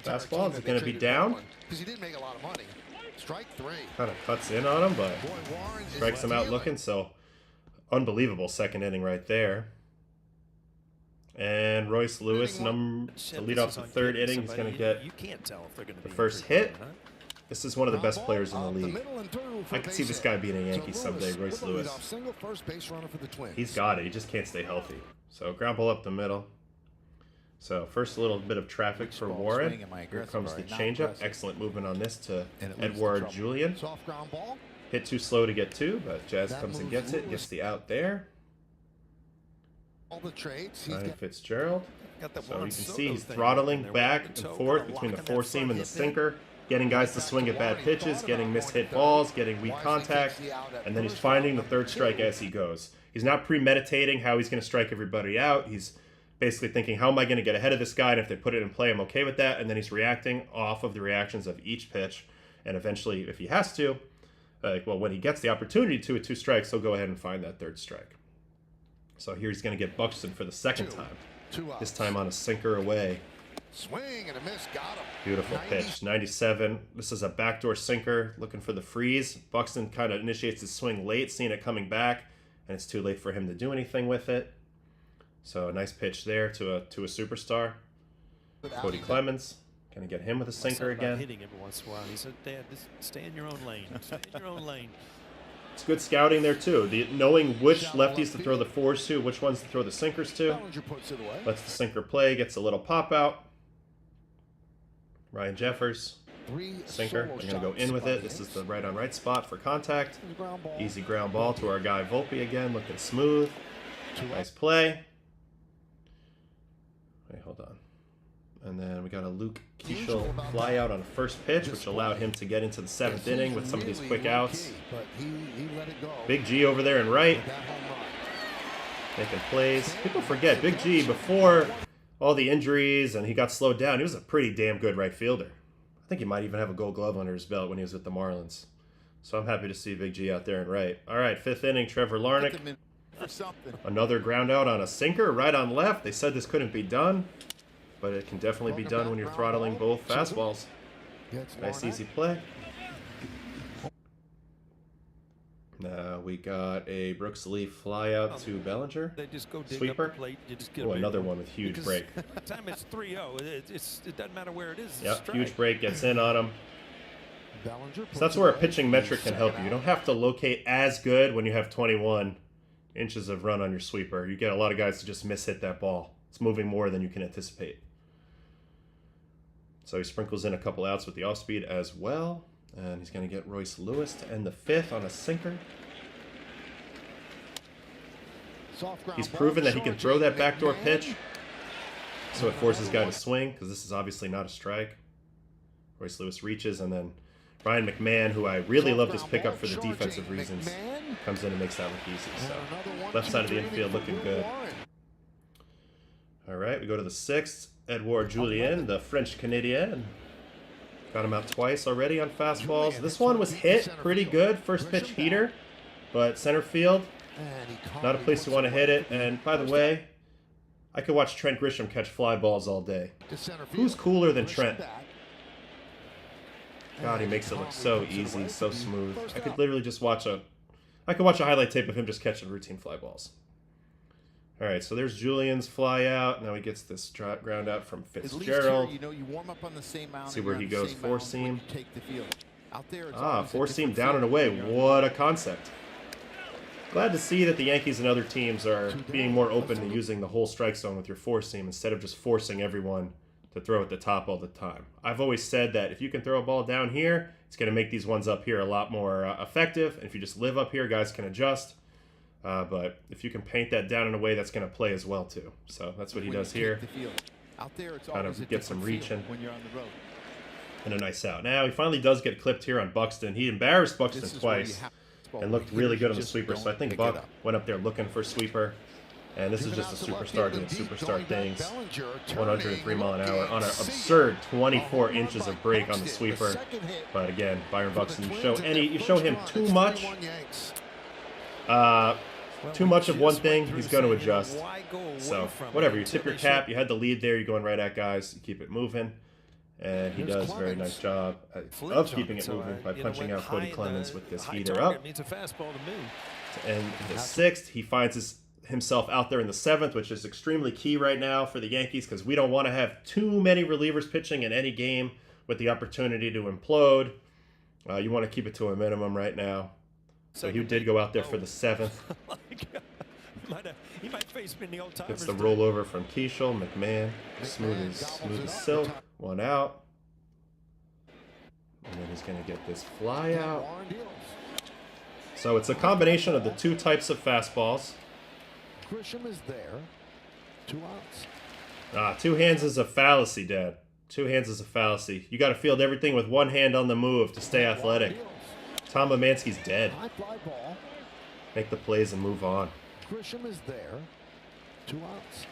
Fastball, is it going to be down? Because he didn't make a lot of money. Strike 3. Kind of cuts in on him, but strikes him out looking, so unbelievable second inning right there. And Royce Lewis, to lead off the third inning, he's going to get the first hit. This is one of the best players in the league. I could see this guy being a Yankee someday, Royce Lewis. He's got it. He just can't stay healthy. So ground ball up the middle. So first little bit of traffic for Warren. Here comes the changeup. Excellent movement on this to Edouard Julien. Hit too slow to get to, but Jazz comes and gets it. Gets the out there. Ryan Fitzgerald. So you can see he's throttling back and forth between the four seam and the sinker. Getting guys to swing at bad pitches, getting mishit balls, getting weak contact, and then he's finding the third strike as he goes. He's not premeditating how he's going to strike everybody out. He's basically thinking, how am I going to get ahead of this guy, and if they put it in play, I'm okay with that, and then he's reacting off of the reactions of each pitch, and eventually, if he has to, when he gets the opportunity to, at 2 strikes, he'll go ahead and find that third strike. So here he's going to get Buxton for the second time, this time on a sinker away. Swing and a miss, got him. Beautiful pitch, 97. This is a backdoor sinker, looking for the freeze. Buxton kind of initiates his swing late, seeing it coming back, and it's too late for him to do anything with it. So a nice pitch there to a superstar. Cody Clemens, gonna get him with a sinker again. Hitting him once in a while. He said, "Dad, just stay in your own lane. Stay in your own lane." It's good scouting there too. Knowing which lefties to throw the fours to, which ones to throw the sinkers to. Lets the sinker play, gets a little pop out. Ryan Jeffers, sinker. I'm going to go in with it. This is the right on right spot for contact. Easy ground ball to our guy Volpe again, looking smooth. Nice play. Wait, hold on. And then we got a Luke Keishel fly out on first pitch, which allowed him to get into the 7th inning with some of these quick outs. Big G over there in right, making plays. People forget, Big G, before all the injuries and he got slowed down, he was a pretty damn good right fielder. I think he might even have a Gold Glove under his belt when he was with the Marlins. So I'm happy to see Big G out there in right. All right, 5th inning, Trevor Larnach. Another ground out on a sinker, right on left. They said this couldn't be done, but it can definitely be done when you're throttling both fastballs. Nice easy play. Now we got a Brooks Lee fly out to Bellinger. Sweeper. Oh, another one with huge break. Time it's 3-0. It doesn't matter where it is. Yep, huge break, gets in on him. So that's where a pitching metric can help you. You don't have to locate as good when you have 21 inches of run on your sweeper. You get a lot of guys to just miss-hit that ball. It's moving more than you can anticipate. So he sprinkles in a couple outs with the off-speed as well. And he's going to get Royce Lewis to end the 5th on a sinker. He's proven that he can throw that backdoor pitch. So it forces guy to swing, because this is obviously not a strike. Royce Lewis reaches, and then Ryan McMahon, who I really love this pickup for the defensive reasons, comes in and makes that look easy. So left side of the infield looking good. All right, we go to the 6th. Edouard Julien, the French-Canadian. Got him out twice already on fastballs. This one was hit pretty good. First pitch heater, but center field, not a place you want to hit it. And by the way, I could watch Trent Grisham catch fly balls all day. Who's cooler than Trent? God, he makes it look so easy, so smooth. I could literally just watch a highlight tape of him just catching routine fly balls. All right, so there's Julian's fly out. Now he gets this ground out from Fitzgerald. See where he goes, four seam. Four seam down and away. What a concept. Glad to see that the Yankees and other teams are being more open to using the whole strike zone with your four seam instead of just forcing everyone to throw at the top all the time. I've always said that if you can throw a ball down here, it's going to make these ones up here a lot more effective. And if you just live up here, guys can adjust. But if you can paint that down in a way, that's going to play as well too. So that's what he does here. Kind of get some reach in. And a nice out. Now he finally does get clipped here on Buxton. He embarrassed Buxton twice and looked really good on the sweeper. So I think Buck went up there looking for sweeper And this is just a superstar doing superstar things. 103 mile an hour on an absurd 24 inches of break on the sweeper. But again, Byron Buxton, you show him too much of one thing, he's going to adjust. So whatever, you tip your cap, you had the lead there, you're going right at guys, you keep it moving. And he does a very nice job of keeping it moving by punching out Cody Clemens with this heater up. And the 6th, he finds himself out there in the 7th, which is extremely key right now for the Yankees because we don't want to have too many relievers pitching in any game with the opportunity to implode. You want to keep it to a minimum right now. So he did go out there for the 7th. He might face me in the old timers. Gets the rollover from Keishel, McMahon, smooth as silk, 1 out. And then he's going to get this fly out. So it's a combination of the 2 types of fastballs. Grisham is there. 2 outs. 2 hands is a fallacy, Dad. 2 hands is a fallacy. You got to field everything with 1 hand on the move to stay athletic. Tom Mansky's dead. High fly ball. Make the plays and move on. Grisham is there. 2 outs.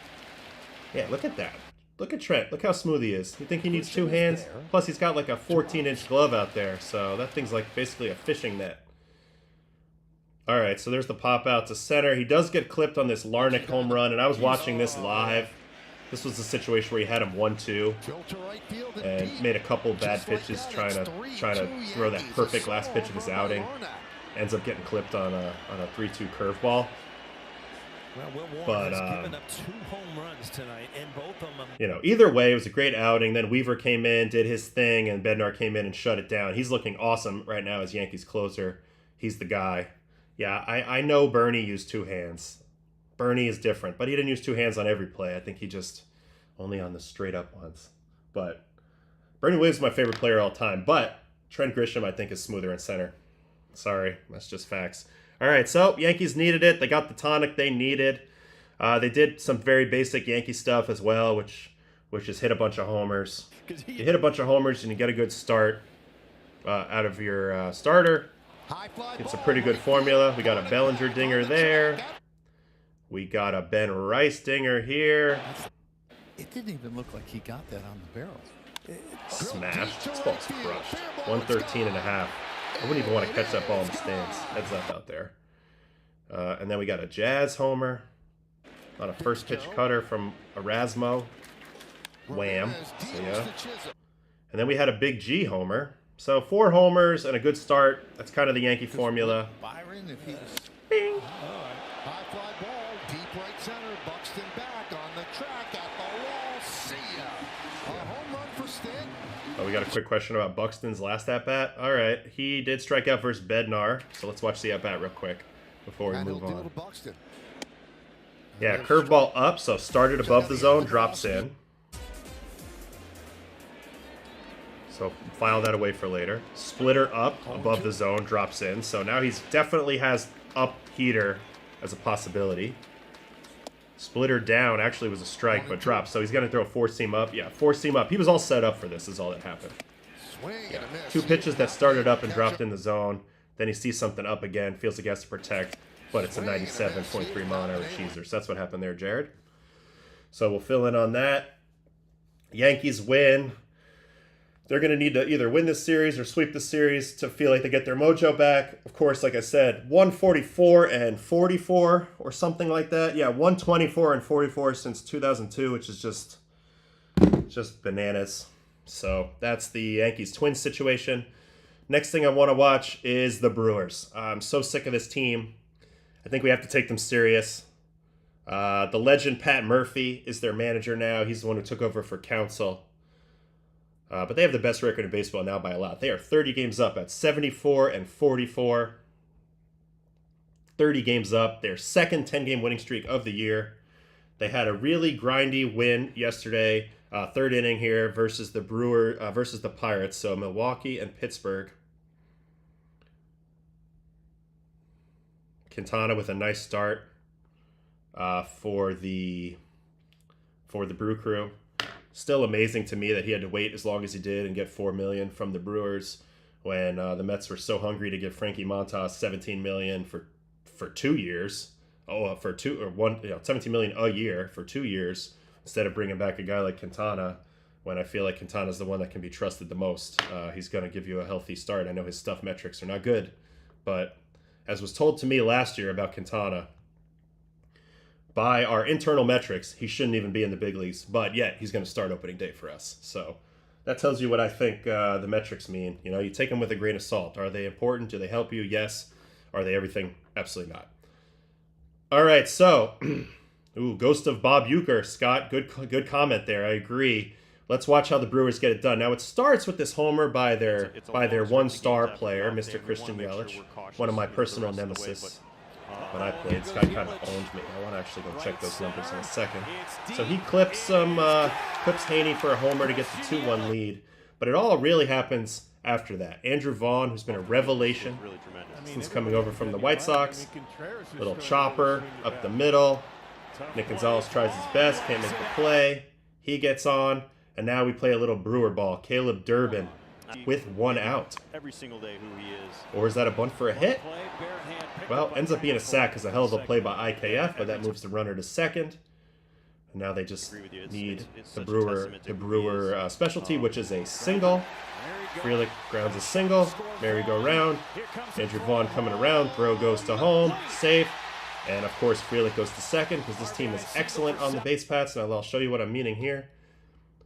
Yeah, look at that. Look at Trent. Look how smooth he is. You think he needs 2 hands? Plus, he's got like a 14-inch glove out there. So that thing's like basically a fishing net. All right, so there's the pop out to center. He does get clipped on this Larnach home run, and I was watching this live. This was the situation where he had him 1-2 and made a couple bad pitches trying to throw that perfect last pitch of his outing. Ends up getting clipped on a 3-2 curveball. But given up 2 home runs tonight, and both of them. You know, either way, it was a great outing. Then Weaver came in, did his thing, and Bednar came in and shut it down. He's looking awesome right now as Yankees closer. He's the guy. Yeah, I know Bernie used 2 hands. Bernie is different, but he didn't use 2 hands on every play. I think he just only on the straight up ones. But Bernie Williams is my favorite player all time. But Trent Grisham, I think, is smoother in center. Sorry, that's just facts. All right, so Yankees needed it. They got the tonic they needed. They did some very basic Yankee stuff as well, which is hit a bunch of homers. You hit a bunch of homers and you get a good start out of your starter. It's a pretty good formula. We got a Bellinger dinger there. We got a Ben Rice dinger here. It didn't even look like he got that on the barrel. Smashed. This ball's crushed. 113 and a half. I wouldn't even want to catch that ball in the stands. Heads up out there. And then we got a Jazz homer on a first pitch cutter from Erasmo. Wham. So yeah. And then we had a Big G homer. So 4 homers and a good start. That's kind of the Yankee formula. Byron, if he was... Bing. High fly ball, deep right center. Buxton back on the track at the wall. See ya. A home run for Stan. Oh, we got a quick question about Buxton's last at-bat. All right, he did strike out versus Bednar. So let's watch the at-bat real quick before we move on. Yeah, curveball up, so started above the zone, drops in. So file that away for later. Splitter up above the zone, drops in. So now he's definitely has up heater as a possibility. Splitter down actually was a strike, but dropped. So he's going to throw 4-seam up. Yeah, 4-seam up. He was all set up for this is all that happened. Yeah. 2 pitches that started up and dropped in the zone. Then he sees something up again, feels like he has to protect, but it's a 97.3 mile an hour cheeser. So that's what happened there, Jared. So we'll fill in on that. Yankees win. They're going to need to either win this series or sweep the series to feel like they get their mojo back. Of course, like I said, 144 and 44 or something like that. Yeah, 124 and 44 since 2002, which is just bananas. So that's the Yankees Twins situation. Next thing I want to watch is the Brewers. I'm so sick of this team. I think we have to take them serious. The legend Pat Murphy is their manager now. He's the one who took over for Counsell. But they have the best record in baseball now by a lot. They are 30 games up at 74 and 44. 30 games up. Their second 10-game winning streak of the year. They had a really grindy win yesterday, 3rd inning here versus the versus the Pirates. So Milwaukee and Pittsburgh. Quintana with a nice start for the Brew Crew. Still amazing to me that he had to wait as long as he did and get $4 million from the Brewers when the Mets were so hungry to give Frankie Montas $17 million for 2 years. for 17 million a year for 2 years instead of bringing back a guy like Quintana. When I feel like Quintana's the one that can be trusted the most. He's going to give you a healthy start. I know his stuff metrics are not good, but as was told to me last year about Quintana, by our internal metrics, he shouldn't even be in the big leagues, but yet he's going to start opening day for us. So that tells you what I think the metrics mean. You know, you take them with a grain of salt. Are they important? Do they help you? Yes. Are they everything? Absolutely not. All right, so, Ghost of Bob Euchre, Scott, good comment there. I agree. Let's watch how the Brewers get it done. Now, it starts with this homer by their one-star player, Mr. Christian Yelich, one of my personal nemesis when I played. This guy kind of owned me. I want to actually go check those numbers in a second. So he clips Haney for a homer to get the 2-1 lead, but it all really happens after that. Andrew Vaughn, who's been a revelation since coming over from the White Sox, little chopper up the middle. Nick Gonzalez tries his best, can't make the play. He gets on. And now we play a little Brewer ball. Caleb Durbin with 1 out. Every single day who he is. Or is that a bunt for a hit? Well, ends up being a sack because a hell of a play by IKF, but that moves the runner to second. And now they just need the Brewer specialty, which is a single. Frelick grounds a single. Merry-go-round. Andrew Vaughn coming around. Throw goes to home. Safe. And, of course, Frelick goes to second because this team is excellent on the base paths. And I'll show you what I'm meaning here.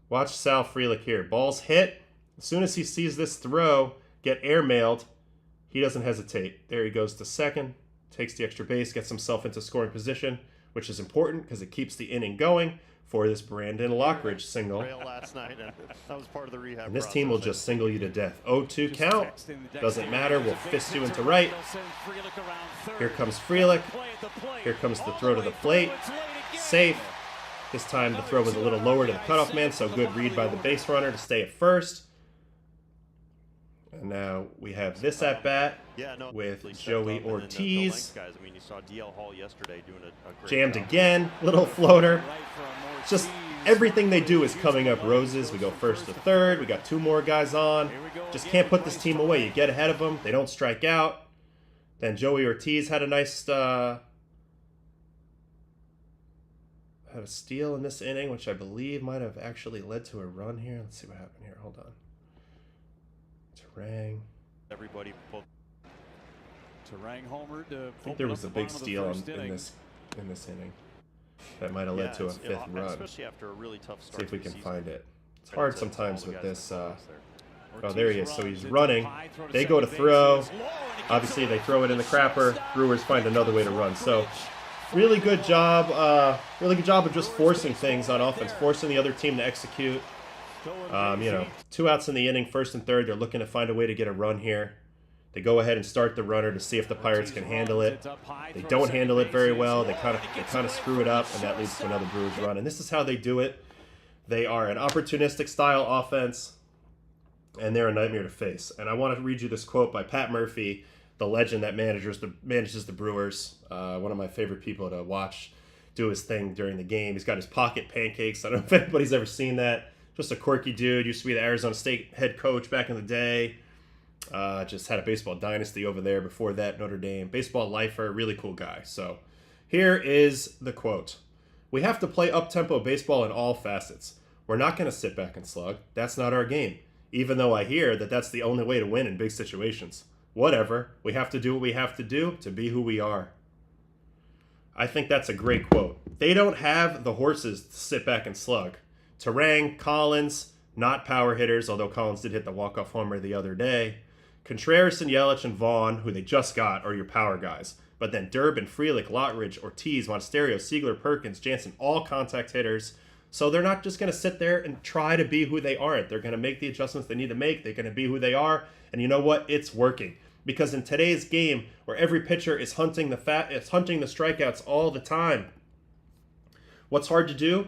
Watch Sal Frelick here. Ball's hit. As soon as he sees this throw get airmailed, he doesn't hesitate. There he goes to second. Takes the extra base, gets himself into scoring position, which is important because it keeps the inning going for this Brandon Lockridge single. Last night, and that was part of the rehab and this team will just single you to death. 0-2 count. Doesn't matter. We'll fist you into right. Here comes Frelick. Here comes the throw to the plate. Safe. This time the throw was a little lower to the cutoff man, so good read by the base runner to stay at first. And now we have this at bat with Joey Ortiz. Jammed again, little floater. Just everything they do is coming up roses. We go first to third. We got 2 more guys on. Just can't put this team away. You get ahead of them. They don't strike out. Then Joey Ortiz had a nice had a steal in this inning, which I believe might have actually led to a run here. Let's see what happened here. Hold on. Terang. Everybody pulled. Terang homer to I think there was a big steal in this inning that might have led to a 5th run. Especially after a really tough start. See if we can find it. It's hard sometimes with this. Oh, there he is. So he's running. They go to throw. Obviously, they throw it in the crapper. Brewers find another way to run. So really good job. Really good job of just forcing things on offense, forcing the other team to execute. 2 outs in the inning, 1st and 3rd. They're looking to find a way to get a run here. They go ahead and start the runner to see if the Pirates can handle it. They don't handle it very well. They kind of screw it up, and that leads to another Brewers run. And this is how they do it. They are an opportunistic style offense, and they're a nightmare to face. And I want to read you this quote by Pat Murphy, the legend that manages the Brewers. One of my favorite people to watch do his thing during the game. He's got his pocket pancakes. I don't know if anybody's ever seen that. Just a quirky dude. Used to be the Arizona State head coach back in the day. Just had a baseball dynasty over there before that, Notre Dame. Baseball lifer, really cool guy. So here is the quote. "We have to play up-tempo baseball in all facets. We're not going to sit back and slug. That's not our game. Even though I hear that that's the only way to win in big situations. Whatever. We have to do what we have to do to be who we are." I think that's a great quote. They don't have the horses to sit back and slug. Terang, Collins, not power hitters, although Collins did hit the walk-off homer the other day. Contreras and Yelich and Vaughn, who they just got, are your power guys. But then Durbin, Frelick, Lockridge, Ortiz, Monasterio, Siegler, Perkins, Jansen, all contact hitters. So they're not just going to sit there and try to be who they aren't. They're going to make the adjustments they need to make. They're going to be who they are. And you know what? It's working. Because in today's game, where every pitcher is hunting the strikeouts all the time, what's hard to do?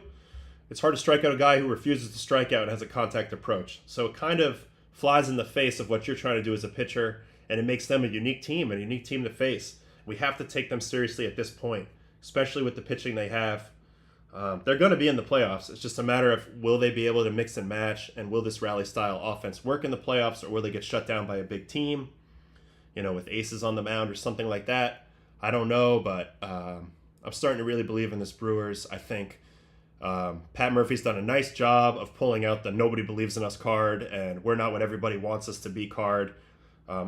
It's hard to strike out a guy who refuses to strike out and has a contact approach. So it kind of flies in the face of what you're trying to do as a pitcher, and it makes them a unique team to face. We have to take them seriously at this point, especially with the pitching they have. They're going to be in the playoffs. It's just a matter of will they be able to mix and match, and will this rally-style offense work in the playoffs, or will they get shut down by a big team, with aces on the mound or something like that. I don't know, but I'm starting to really believe in this Brewers. I think Pat Murphy's done a nice job of pulling out the nobody believes in us card and we're not what everybody wants us to be card,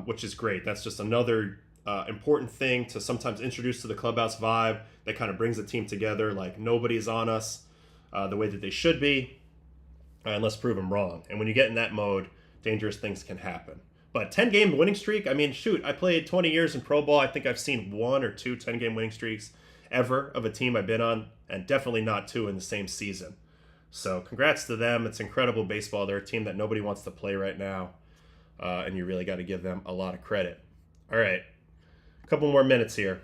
which is great. That's just another important thing to sometimes introduce to the clubhouse vibe that kind of brings the team together. Like nobody's on us the way that they should be, and let's prove them wrong. And when you get in that mode, dangerous things can happen. But 10-game winning streak, I mean, shoot, I played 20 years in pro ball. I think I've seen 1 or 2 10-game winning streaks ever of a team I've been on, and definitely not 2 in the same season. So congrats to them. It's incredible baseball. They're a team that nobody wants to play right now, and you really got to give them a lot of credit. All right, a couple more minutes here.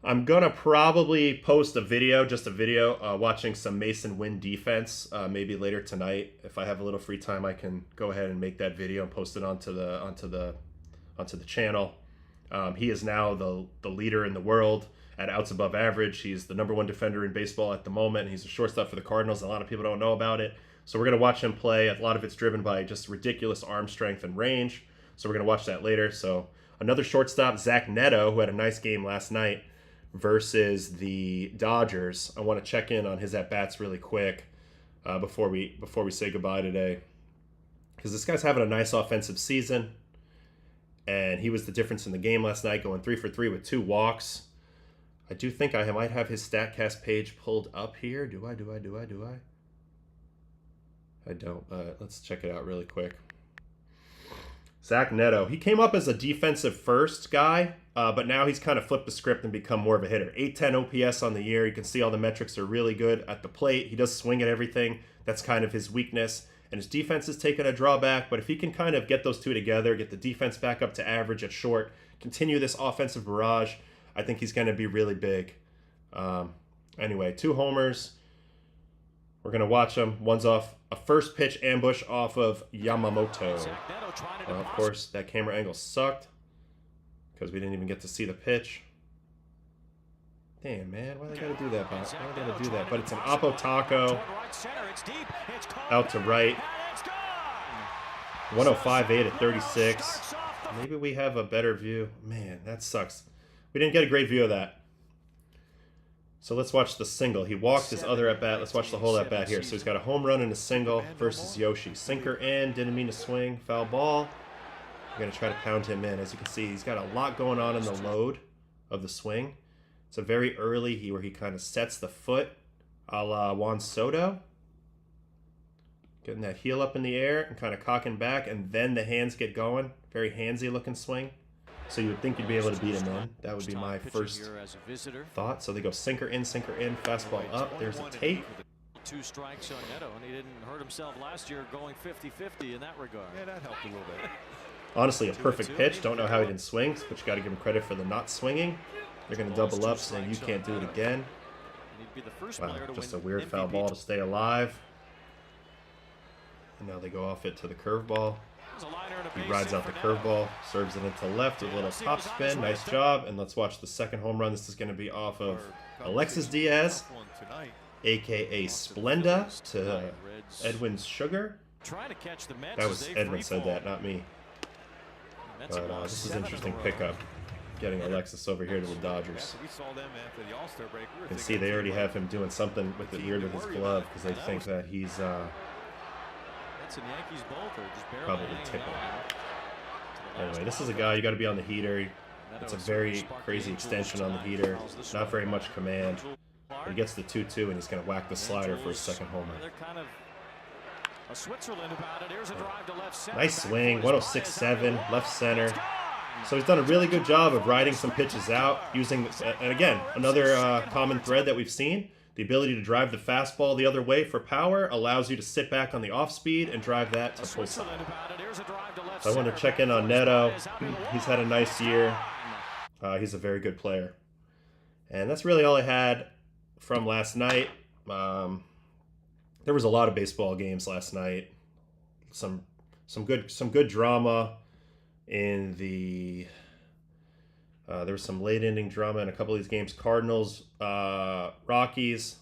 I'm going to probably post a video, just a video, watching some Mason Wynn defense, maybe later tonight. If I have a little free time, I can go ahead and make that video and post it onto the channel. He is now the leader in the world at outs above average. He's the #1 defender in baseball at the moment. He's a shortstop for the Cardinals. A lot of people don't know about it. So we're going to watch him play. A lot of it's driven by just ridiculous arm strength and range. So we're going to watch that later. So another shortstop, Zach Neto, who had a nice game last night versus the Dodgers. I want to check in on his at-bats really quick before we say goodbye today, because this guy's having a nice offensive season, and he was the difference in the game last night, going 3 for 3 with 2 walks. I do think I might have his StatCast page pulled up here. Do I? I don't. Let's check it out really quick. Zach Neto. He came up as a defensive first guy, but now he's kind of flipped the script and become more of a hitter. 810 OPS on the year. You can see all the metrics are really good at the plate. He does swing at everything. That's kind of his weakness. And his defense is taking a drawback, but if he can kind of get those two together, get the defense back up to average at short, continue this offensive barrage, I think he's going to be really big. Anyway, 2 homers. We're going to watch them. One's off a first pitch ambush off of Yamamoto. Of course, that camera angle sucked because we didn't even get to see the pitch. Damn, man. Why they got to do that, boss? Why they got to do that? But it's an Oppo Taco out to right. 105.8 at 36. Maybe we have a better view. Man, that sucks. We didn't get a great view of that. So let's watch the single. He walked his other at-bat. Let's watch the whole at-bat here. So he's got a home run and a single versus Yoshi. Sinker in, didn't mean to swing, foul ball. I'm going to try to pound him in. As you can see, he's got a lot going on in the load of the swing. It's a very early where he kind of sets the foot a la Juan Soto. Getting that heel up in the air and kind of cocking back, and then the hands get going. Very handsy looking swing. So you would think you'd be able to beat him in. That would be my first thought. So they go sinker in, fastball up. There's a take. 2 strikes on Neto, and he didn't hurt himself last year going 50-50 in that regard. Yeah, that helped a little bit. Honestly, a perfect pitch. Don't know how he didn't swing, but you got to give him credit for the not swinging. They're going to double up, saying you can't do it again. Wow, just a weird foul ball to stay alive. And now they go off it to the curveball. He rides out the curveball, serves it into left with a little top spin. Nice job. And let's watch the second home run. This is going to be off of Alexis Diaz, a.k.a. Splenda, to Edwin's Sugar. That was Edwin said that, not me. But this is an interesting pickup, getting Alexis over here to the Dodgers. You can see they already have him doing something with the ear with his glove because they think that he's probably tipping. Anyway, this is a guy, you got to be on the heater. It's a very crazy extension on the heater. Not very much command. But he gets the 2-2 and he's going to whack the slider for his second homer. Nice swing, 106.7, left center. So he's done a really good job of riding some pitches out, using, and again, another common thread that we've seen. The ability to drive the fastball the other way for power allows you to sit back on the off speed and drive that to pull side. So I want to check in on Neto. He's had a nice year. He's a very good player. And that's really all I had from last night. There was a lot of baseball games last night. Some good drama in the there was some late inning drama in a couple of these games. Cardinals, Rockies,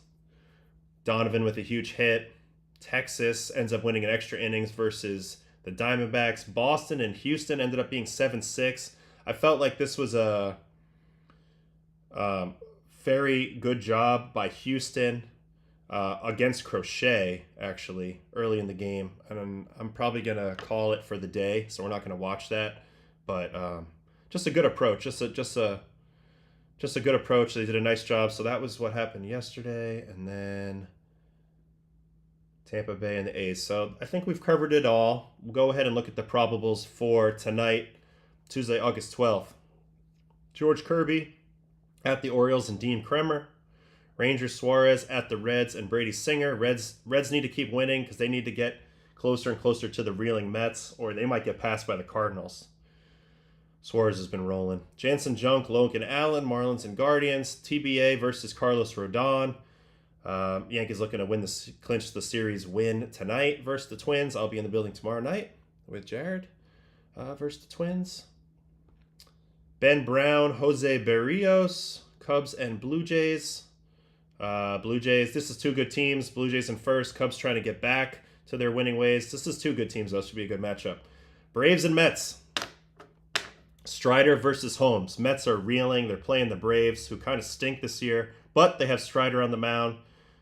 Donovan with a huge hit. Texas ends up winning in extra innings versus the Diamondbacks. Boston and Houston ended up being 7-6. I felt like this was a very good job by Houston against Crochet, actually, early in the game. And I'm probably going to call it for the day, so we're not going to watch that. But just a good approach. Just a good approach. They did a nice job. So that was what happened yesterday. And then Tampa Bay and the A's. So I think we've covered it all. We'll go ahead and look at the probables for tonight, Tuesday, August 12th. George Kirby at the Orioles and Dean Kremer. Rangers Suarez at the Reds and Brady Singer. Reds need to keep winning because they need to get closer and closer to the reeling Mets, or they might get passed by the Cardinals. Suarez has been rolling. Jansen Junk, Logan Allen, Marlins and Guardians. TBA versus Carlos Rodon. Yankees looking to clinch the series win tonight versus the Twins. I'll be in the building tomorrow night with Jared versus the Twins. Ben Brown, Jose Berrios, Cubs and Blue Jays. Blue Jays, this is two good teams. Blue Jays in first, Cubs trying to get back to their winning ways. This is two good teams, though. This should be a good matchup. Braves and Mets. Strider versus Holmes. Mets are reeling. They're playing the Braves, who kind of stink this year, but they have Strider on the mound,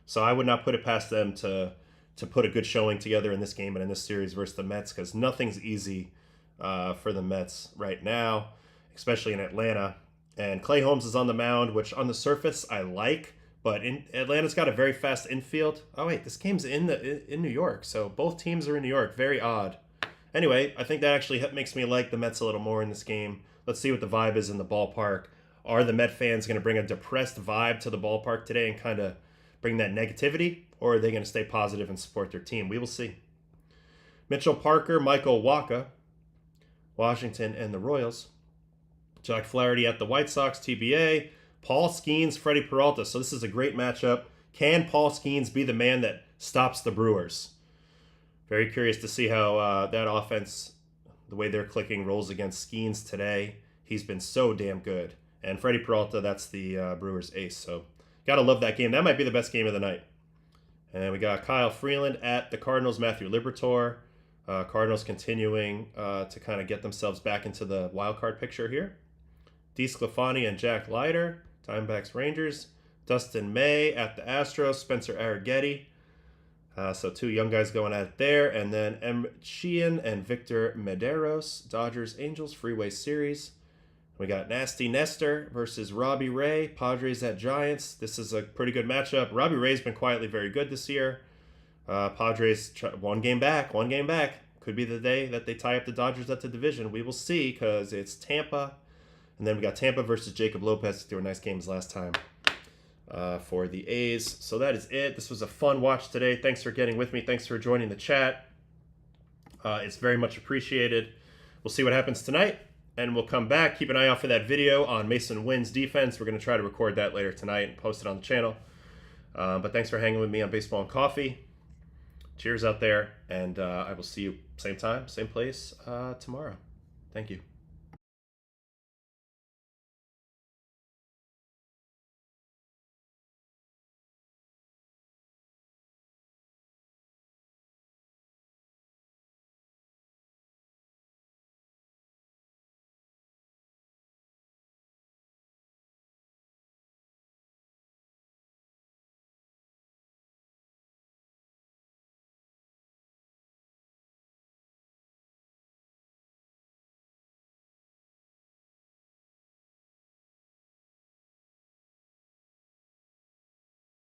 so I would not put it past them to put a good showing together in this game and in this series versus the Mets, because nothing's easy for the Mets right now, especially in Atlanta. And Clay Holmes is on the mound, which on the surface I like, but Atlanta's got a very fast infield. Oh wait, this game's in New York, so both teams are in New York. Very odd. Anyway, I think that actually makes me like the Mets a little more in this game. Let's see what the vibe is in the ballpark. Are the Met fans going to bring a depressed vibe to the ballpark today and kind of bring that negativity, or are they going to stay positive and support their team? We will see. Mitchell Parker, Michael Wacha, Washington and the Royals. Jack Flaherty at the White Sox, TBA. Paul Skeens, Freddie Peralta. So this is a great matchup. Can Paul Skeens be the man that stops the Brewers? Very curious to see how that offense, the way they're clicking, rolls against Skeens today. He's been so damn good. And Freddie Peralta, that's the Brewers ace. So got to love that game. That might be the best game of the night. And we got Kyle Freeland at the Cardinals, Matthew Liberatore. Cardinals continuing to kind of get themselves back into the wild card picture here. DeSclafani and Jack Leiter, Diamondbacks Rangers. Dustin May at the Astros, Spencer Arrighetti. So two young guys going at it there. And then M. Sheehan and Victor Medeiros, Dodgers Angels Freeway Series. We got Nasty Nestor versus Robbie Ray, Padres at Giants. This is a pretty good matchup. Robbie Ray's been quietly very good this year. Padres one game back. Could be the day that they tie up the Dodgers at the division. We will see, because it's Tampa. And then we got Tampa versus Jacob Lopez. They were nice games last time for the A's. So that is it. This was a fun watch today. Thanks for getting with me. Thanks for joining the chat. It's very much appreciated. We'll see what happens tonight, and we'll come back. Keep an eye out for that video on Mason Wynn's defense. We're going to try to record that later tonight and post it on the channel. But thanks for hanging with me on Baseball and Coffee. Cheers out there, and I will see you same time, same place tomorrow. Thank you.